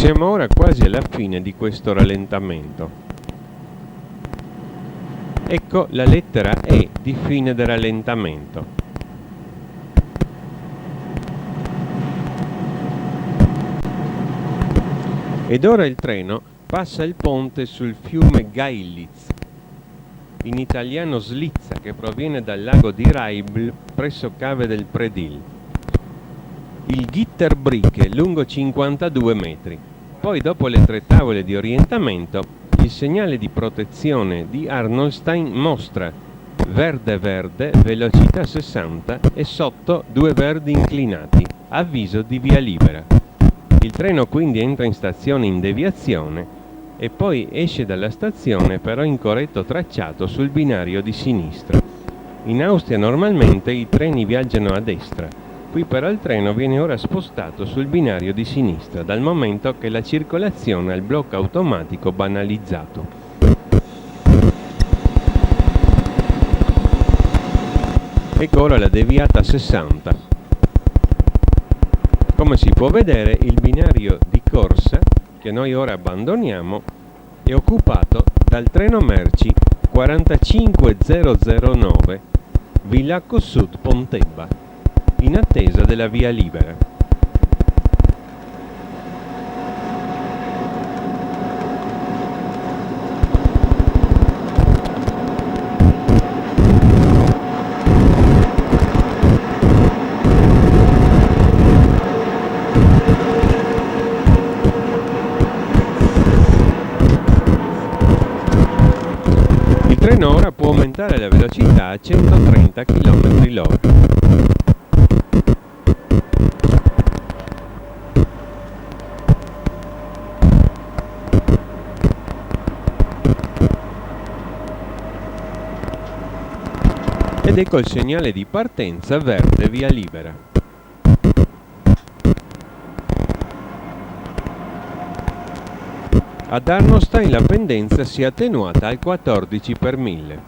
Siamo ora quasi alla fine di questo rallentamento. Ecco la lettera E di fine del rallentamento. Ed ora il treno passa il ponte sul fiume Gailitz, in italiano Slizza, che proviene dal lago di Raibl presso Cave del Predil. Il Gitterbrücke lungo 52 metri. Poi, dopo le 3 tavole di orientamento, il segnale di protezione di Arnoldstein mostra verde verde, velocità 60 e sotto 2 verdi inclinati, avviso di via libera. Il treno quindi entra in stazione in deviazione e poi esce dalla stazione però in corretto tracciato sul binario di sinistra. In Austria normalmente i treni viaggiano a destra. Qui però il treno viene ora spostato sul binario di sinistra, dal momento che la circolazione ha il blocco automatico banalizzato. Ecco ora la deviata 60. Come si può vedere, il binario di corsa, che noi ora abbandoniamo, è occupato dal treno merci 45009 Villacco Sud Pontebba, in attesa della via libera. treno ora può aumentare la velocità a 130 km/h. Ed ecco il segnale di partenza verde via libera. Ad Arnostein la pendenza si è attenuata al 14/1000.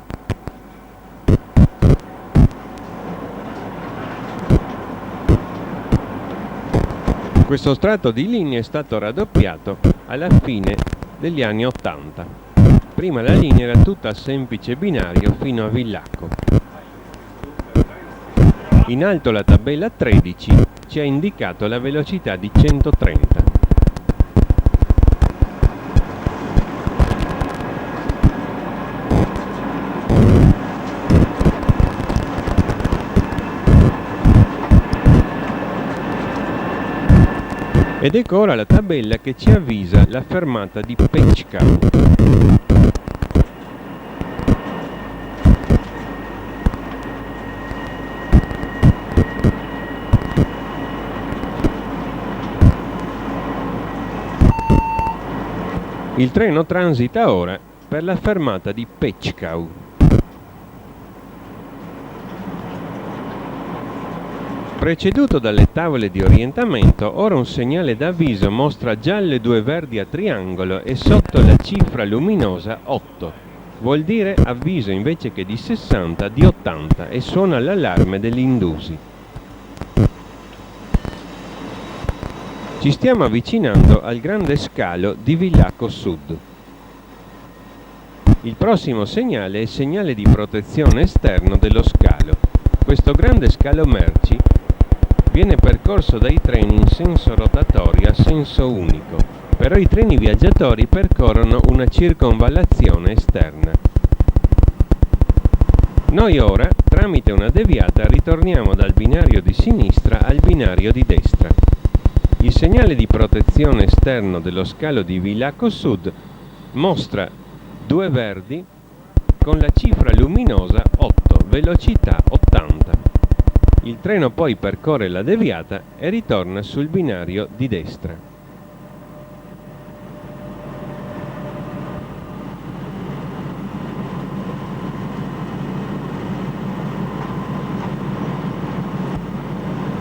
Questo strato di linea è stato raddoppiato alla fine degli anni 80. Prima la linea era tutta a semplice binario fino a Villacco. In alto la tabella 13 ci ha indicato la velocità di 130. Ed ecco ora la tabella che ci avvisa la fermata di Pecchkau. Il treno transita ora per la fermata di Pecchkau. Preceduto dalle tavole di orientamento, ora un segnale d'avviso mostra gialle 2 verdi a triangolo e sotto la cifra luminosa 8. Vuol dire avviso invece che di 60 di 80 e suona l'allarme dell'Indusi. Ci stiamo avvicinando al grande scalo di Villacco Sud. Il prossimo segnale è il segnale di protezione esterno dello scalo. Questo grande scalo merci viene percorso dai treni in senso rotatorio a senso unico, però i treni viaggiatori percorrono una circonvallazione esterna. Noi ora, tramite una deviata, ritorniamo dal binario di sinistra al binario di destra. Il segnale di protezione esterno dello scalo di Villacco Sud mostra 2 verdi con la cifra luminosa 8, velocità 80. Il treno poi percorre la deviata e ritorna sul binario di destra.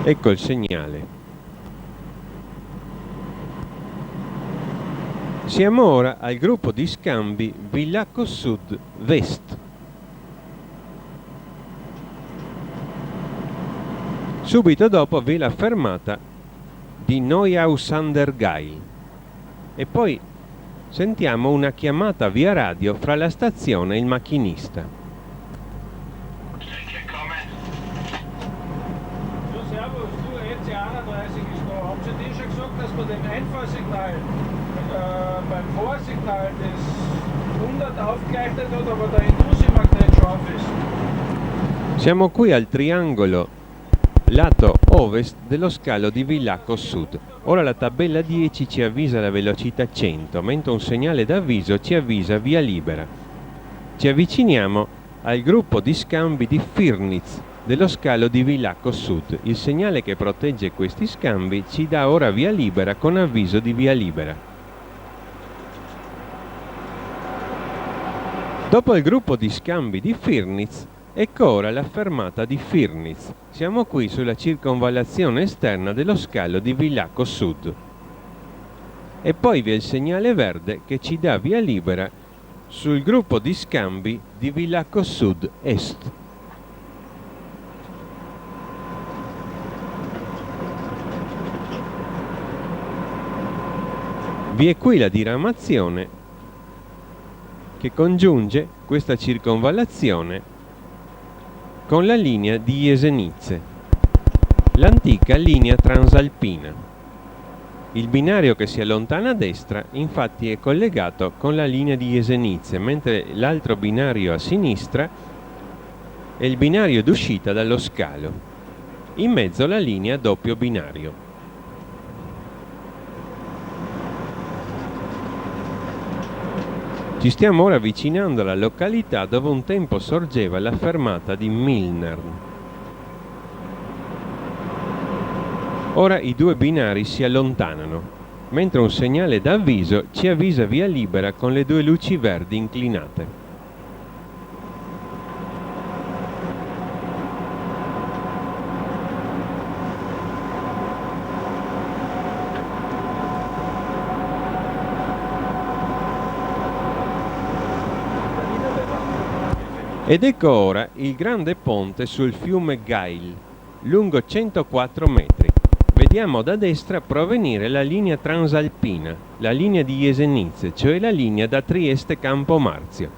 Ecco il segnale. Siamo ora al gruppo di scambi Villacco Sud West. Subito dopo vi è la fermata di Neuhaus an der Gail e poi sentiamo una chiamata via radio fra la stazione e il macchinista. Servus, du EC 31 ist da. Haben Sie dir schon gesagt, dass wir den Einfahrsignal beim Vorsignal das 100 aufgezeichnet hat, aber der Indusi-Magnet scharf ist? Siamo qui al triangolo lato ovest dello scalo di Villacco Sud. Ora la tabella 10 ci avvisa la velocità 100, mentre un segnale d'avviso ci avvisa via libera. Ci avviciniamo al gruppo di scambi di Firnitz dello scalo di Villacco Sud. Il segnale che protegge questi scambi ci dà ora via libera con avviso di via libera. Dopo il gruppo di scambi di Firnitz, ecco ora la fermata di Firnitz. Siamo qui sulla circonvallazione esterna dello scalo di Villacco Sud. E poi vi è il segnale verde che ci dà via libera sul gruppo di scambi di Villacco Sud Est. Vi è qui la diramazione che congiunge questa circonvallazione con la linea di Jesenice, l'antica linea transalpina. Il binario che si allontana a destra infatti è collegato con la linea di Jesenice, mentre l'altro binario a sinistra è il binario d'uscita dallo scalo. In mezzo la linea a doppio binario. Ci stiamo ora avvicinando alla località dove un tempo sorgeva la fermata di Milnern. Ora i due binari si allontanano, mentre un segnale d'avviso ci avvisa via libera con le due luci verdi inclinate. Ed ecco ora il grande ponte sul fiume Gail, lungo 104 metri. Vediamo da destra provenire la linea transalpina, la linea di Jesenice, cioè la linea da Trieste-Campomarzio.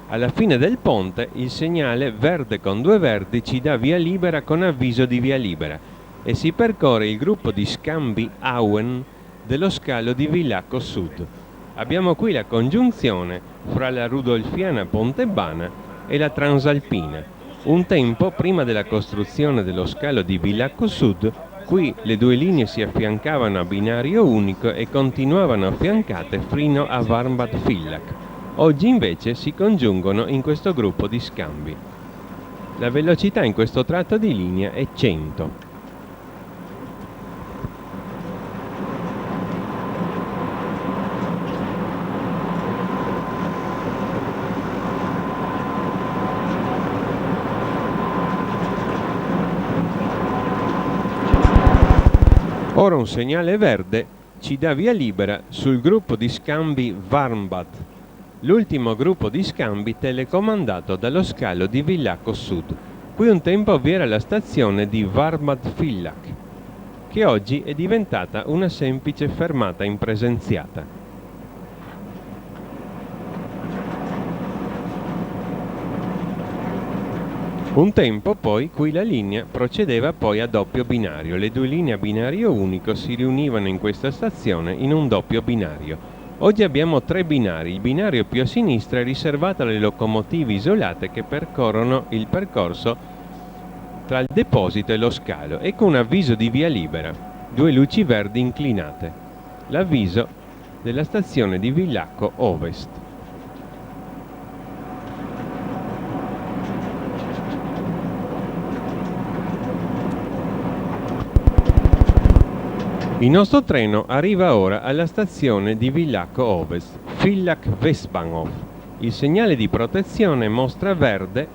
Alla fine del ponte il segnale verde con due verdi ci dà via libera con avviso di via libera e si percorre il gruppo di scambi Auen dello scalo di Villacco Sud. Abbiamo qui la congiunzione fra la Rudolfiana Pontebana e la Transalpina. Un tempo prima della costruzione dello scalo di Villacco Sud, qui le due linee si affiancavano a binario unico e continuavano affiancate fino a Warmbad Villach. Oggi invece si congiungono in questo gruppo di scambi. La velocità in questo tratto di linea è 100. Ora un segnale verde ci dà via libera sul gruppo di scambi Warmbad, l'ultimo gruppo di scambi telecomandato dallo scalo di Villacco Sud. Qui un tempo vi era la stazione di Warmbad Villach, che oggi è diventata una semplice fermata impresenziata. Un tempo poi qui la linea procedeva poi a doppio binario, le due linee a binario unico si riunivano in questa stazione in un doppio binario. Oggi abbiamo 3 binari, il binario più a sinistra è riservato alle locomotive isolate che percorrono il percorso tra il deposito e lo scalo e con un avviso di via libera, 2 luci verdi inclinate, l'avviso della stazione di Villacco Ovest. Il nostro treno arriva ora alla stazione di Villacco Ovest, Villach Westbahnhof. Il segnale di protezione mostra verde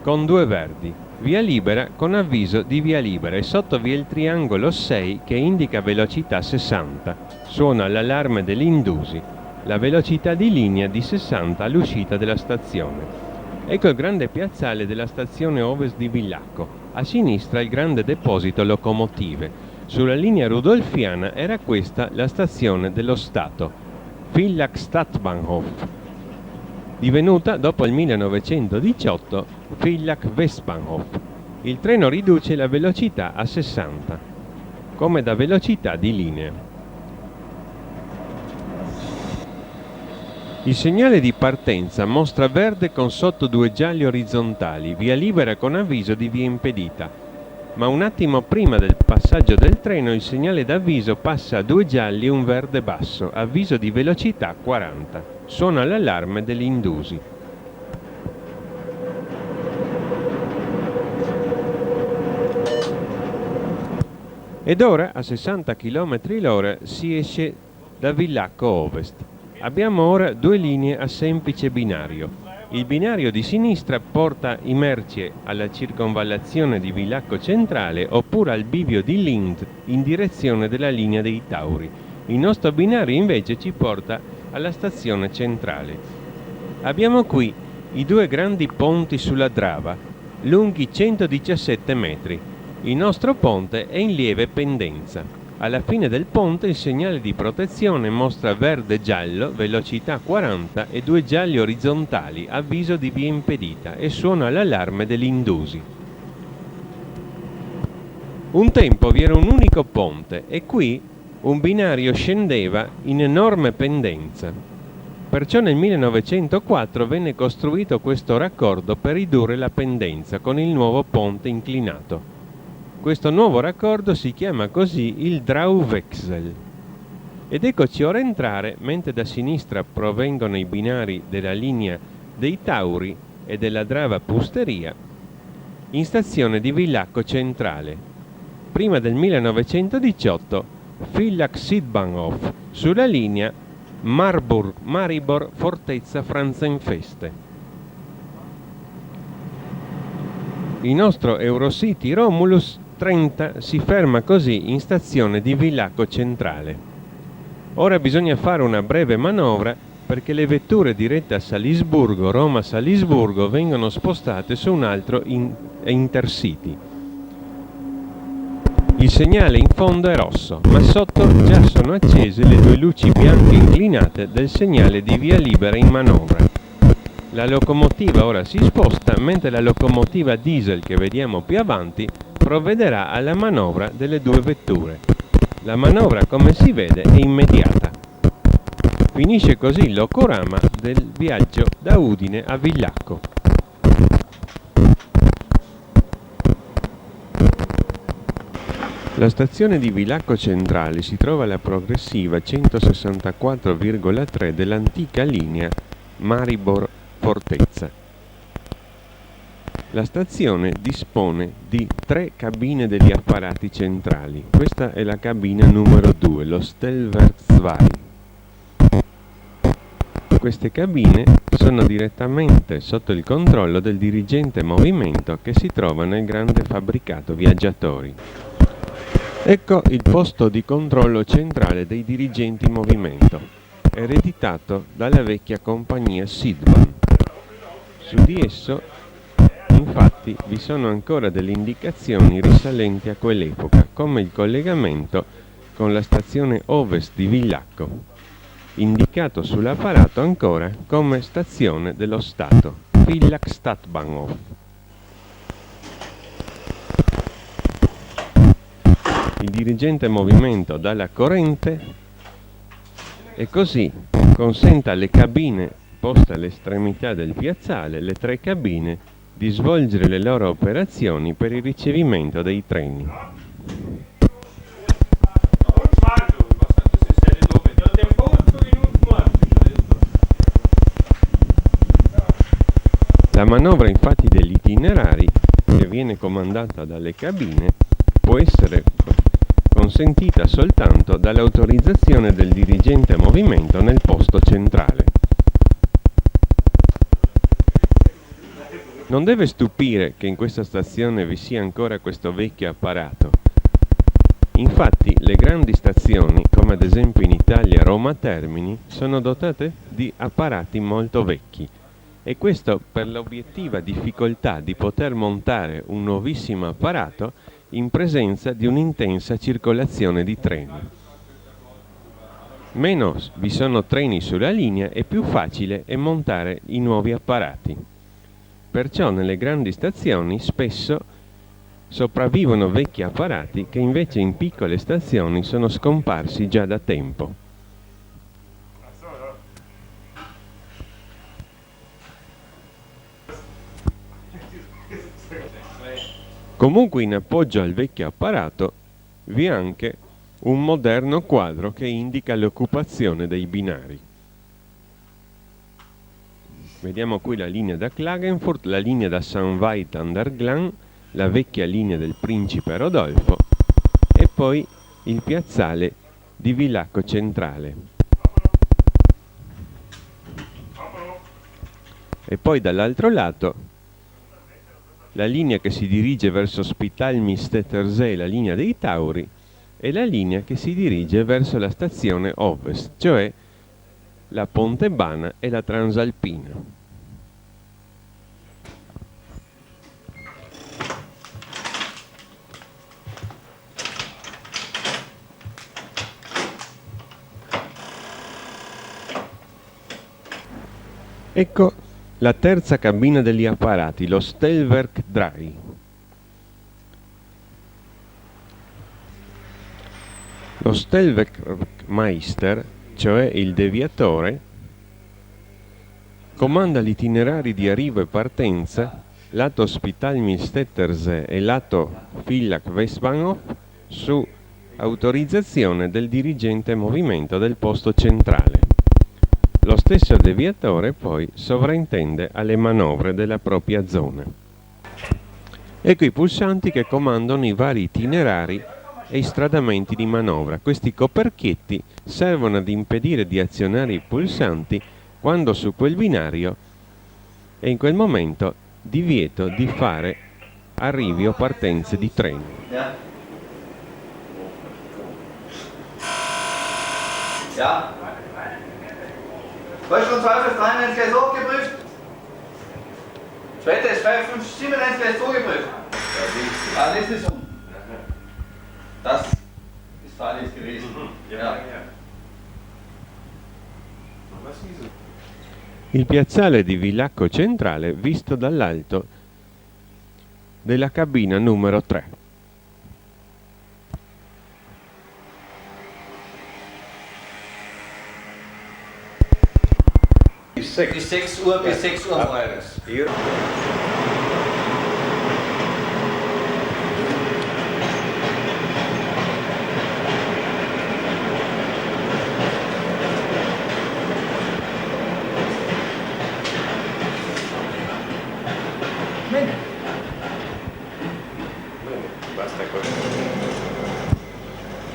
con 2 verdi, via libera con avviso di via libera e sotto vi è il triangolo 6 che indica velocità 60. Suona l'allarme dell'Indusi, la velocità di linea di 60 all'uscita della stazione. Ecco il grande piazzale della stazione Ovest di Villacco, a sinistra il grande deposito locomotive. Sulla linea rudolfiana era questa la stazione dello Stato, Villach Stadtbahnhof, divenuta dopo il 1918 Villach Westbahnhof. Il treno riduce la velocità a 60, come da velocità di linea. Il segnale di partenza mostra verde con sotto 2 gialli orizzontali, via libera con avviso di via impedita. Ma un attimo prima del passaggio del treno il segnale d'avviso passa a 2 gialli e un verde basso, avviso di velocità 40. Suona l'allarme dell'Indusi. Ed ora a 60 km/h si esce da Villacco Ovest. Abbiamo ora 2 linee a semplice binario. Il binario di sinistra porta i merci alla circonvallazione di Villacco Centrale oppure al bivio di Lindt in direzione della linea dei Tauri. Il nostro binario invece ci porta alla stazione centrale. Abbiamo qui i 2 grandi ponti sulla Drava, lunghi 117 metri. Il nostro ponte è in lieve pendenza. Alla fine del ponte il segnale di protezione mostra verde-giallo, velocità 40 e 2 gialli orizzontali, avviso di via impedita e suona l'allarme dell'Indusi. Un tempo vi era un unico ponte e qui un binario scendeva in enorme pendenza. Perciò nel 1904 venne costruito questo raccordo per ridurre la pendenza con il nuovo ponte inclinato. Questo nuovo raccordo si chiama così il Drauwechsel Ed eccoci ora entrare, mentre da sinistra provengono i binari della linea dei Tauri e della Drava Pusteria, in stazione di Villacco Centrale. Prima del 1918 Villach Sydbahnhof sulla linea Maribor Fortezza Franzenfeste. Il nostro Eurocity Romulus 30 si ferma così in stazione di Villacco Centrale. Ora bisogna fare una breve manovra perché le vetture dirette a Salisburgo, Roma-Salisburgo, vengono spostate su un altro Intercity. Il segnale in fondo è rosso, ma sotto già sono accese le due luci bianche inclinate del segnale di via libera in manovra. La locomotiva ora si sposta, mentre la locomotiva diesel che vediamo più avanti provvederà alla manovra delle due vetture. La manovra, come si vede, è immediata. Finisce così l'ocorama del viaggio da Udine a Villacco. La stazione di Villacco Centrale si trova alla progressiva 164,3 dell'antica linea Maribor-Fortezza. La stazione dispone di 3 cabine degli apparati centrali. Questa è la cabina numero 2, lo Stellwerk 2. Queste cabine sono direttamente sotto il controllo del dirigente movimento che si trova nel grande fabbricato viaggiatori. Ecco il posto di controllo centrale dei dirigenti movimento, ereditato dalla vecchia compagnia Sydbahn. Su di esso, infatti, vi sono ancora delle indicazioni risalenti a quell'epoca, come il collegamento con la stazione Ovest di Villacco, indicato sull'apparato ancora come stazione dello Stato, Villach Stadtbahnhof. Il dirigente movimento dà la corrente e così consente alle cabine poste all'estremità del piazzale, le 3 cabine, di svolgere le loro operazioni per il ricevimento dei treni. La manovra infatti degli itinerari, che viene comandata dalle cabine, può essere consentita soltanto dall'autorizzazione del dirigente movimento nel posto centrale. Non deve stupire che in questa stazione vi sia ancora questo vecchio apparato. Infatti le grandi stazioni, come ad esempio in Italia Roma Termini, sono dotate di apparati molto vecchi, e questo per l'obiettiva difficoltà di poter montare un nuovissimo apparato in presenza di un'intensa circolazione di treni. Meno vi sono treni sulla linea e più facile è montare i nuovi apparati. Perciò nelle grandi stazioni spesso sopravvivono vecchi apparati che invece in piccole stazioni sono scomparsi già da tempo. Comunque in appoggio al vecchio apparato vi è anche un moderno quadro che indica l'occupazione dei binari. Vediamo qui la linea da Klagenfurt, la linea da St. Veit an der Glan, la vecchia linea del Principe Rodolfo e poi il piazzale di Villacco Centrale. E poi dall'altro lato la linea che si dirige verso Spitalmistetersee, la linea dei Tauri, e la linea che si dirige verso la stazione Ovest, cioè la Pontebana e la Transalpina. Ecco la terza cabina degli apparati, lo Stellwerk 3. Lo Stellwerkmeister, cioè il deviatore, comanda gli itinerari di arrivo e partenza lato Spitalmistetersee e lato Villach Westbahnhof su autorizzazione del dirigente movimento del posto centrale. Lo stesso deviatore poi sovrintende alle manovre della propria zona. Ecco i pulsanti che comandano i vari itinerari e i stradamenti di manovra. Questi coperchietti servono ad impedire di azionare i pulsanti quando su quel binario è in quel momento divieto di fare arrivi o partenze di treni. Ja. Ja. Vollstrom 253 ist hochgeprüft. Später ist 557 zugeprüft. Alles ist um. Das ist alles gewesen. Ja. Il piazzale di Villacco Centrale visto dall'alto della cabina numero 3. Bis 6 Uhr morgens.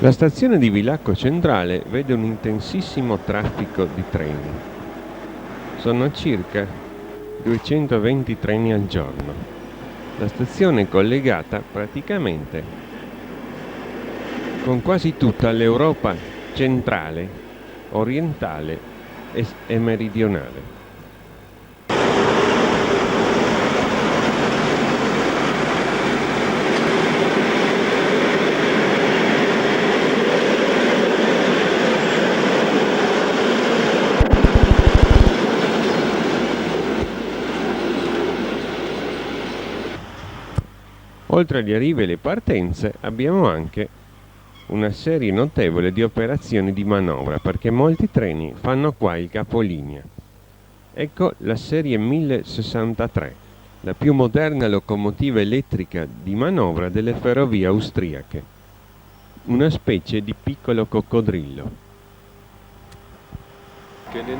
La stazione di Villacco Centrale vede un intensissimo traffico di treni. Sono circa 220 treni al giorno. La stazione è collegata praticamente con quasi tutta l'Europa centrale, orientale e meridionale. Oltre agli arrivi e le partenze abbiamo anche una serie notevole di operazioni di manovra, perché molti treni fanno qua il capolinea. Ecco la serie 1063, la più moderna locomotiva elettrica di manovra delle ferrovie austriache, una specie di piccolo coccodrillo.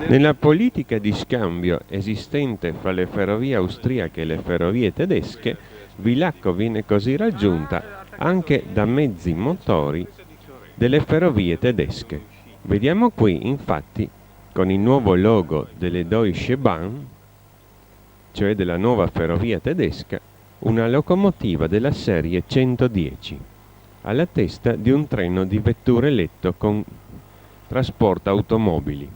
Nella politica di scambio esistente fra le ferrovie austriache e le ferrovie tedesche, Villacco viene così raggiunta anche da mezzi motori delle ferrovie tedesche. Vediamo qui, infatti, con il nuovo logo delle Deutsche Bahn, cioè della nuova ferrovia tedesca, una locomotiva della serie 110, alla testa di un treno di vetture letto con trasporto automobili.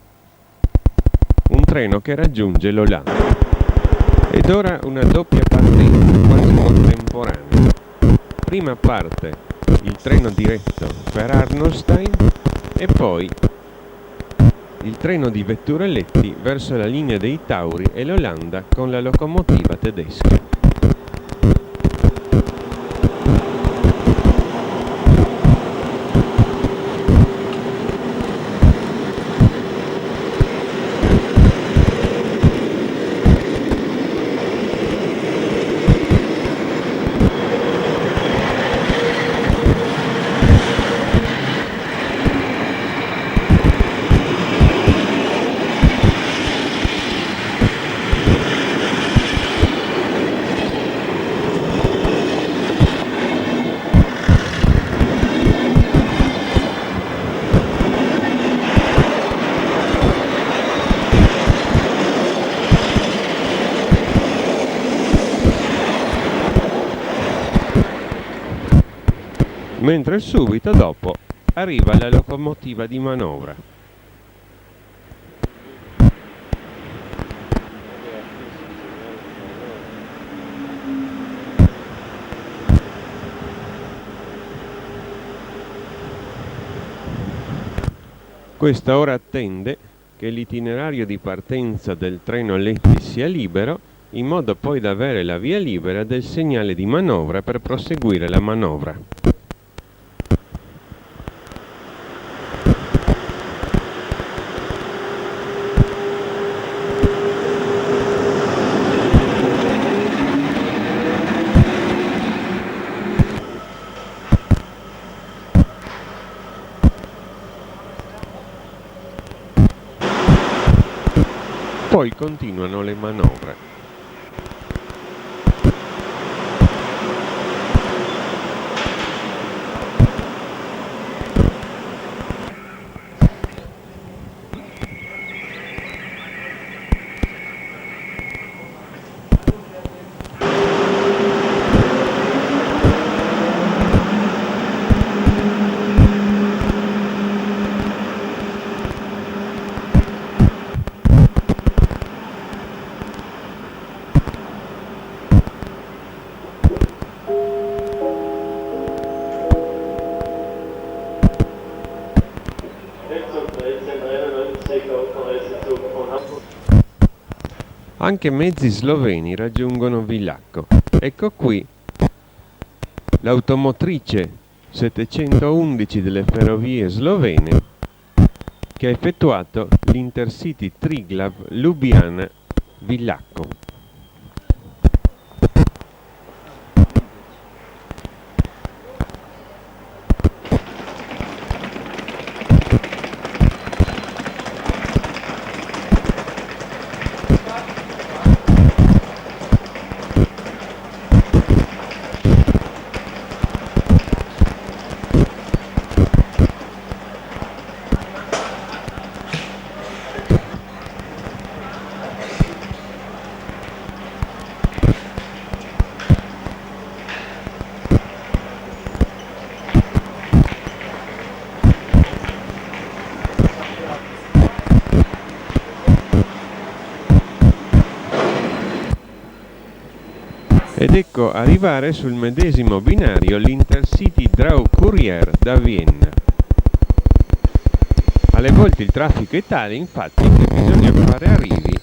Un treno che raggiunge l'Olanda. Ed ora una doppia partenza quasi contemporanea. Prima parte il treno diretto per Arnolstein e poi il treno di vetture letti verso la linea dei Tauri e l'Olanda con la locomotiva tedesca. Mentre subito dopo arriva la locomotiva di manovra. Questa ora attende che l'itinerario di partenza del treno letti sia libero, in modo poi da avere la via libera del segnale di manovra per proseguire la manovra. Poi continuano le manovre. Anche mezzi sloveni raggiungono Villacco. Ecco qui l'automotrice 711 delle ferrovie slovene che ha effettuato l'Intercity Triglav-Ljubljana-Villacco. Ed ecco arrivare sul medesimo binario l'Intercity Drau Courier da Vienna. Alle volte il traffico è tale, infatti, che bisogna fare arrivi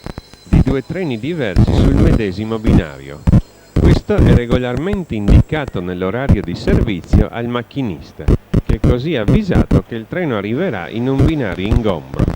di due treni diversi sul medesimo binario. Questo è regolarmente indicato nell'orario di servizio al macchinista, che è così avvisato che il treno arriverà in un binario ingombro.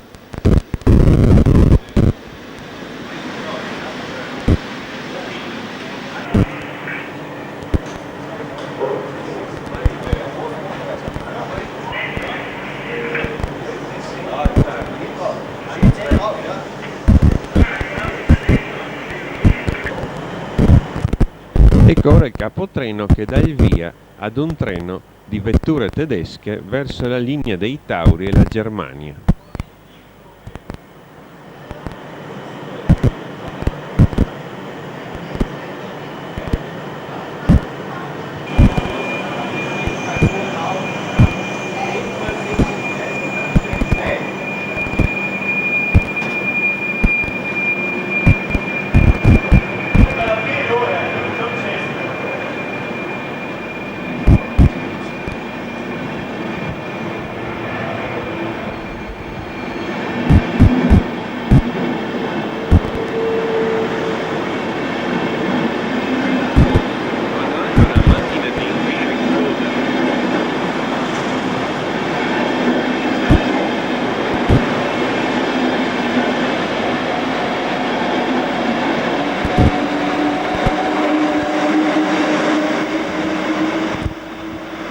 Ecco ora il capotreno che dà il via ad un treno di vetture tedesche verso la linea dei Tauri e la Germania.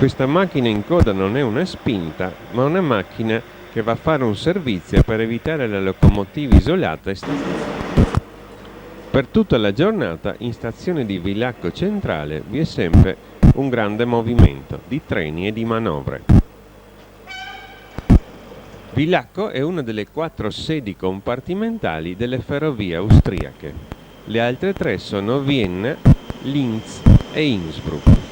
Questa macchina in coda non è una spinta, ma una macchina che va a fare un servizio per evitare la locomotiva isolata. Per tutta la giornata in stazione di Villacco Centrale vi è sempre un grande movimento di treni e di manovre. Villacco è una delle 4 sedi compartimentali delle ferrovie austriache. Le altre 3 sono Vienna, Linz e Innsbruck.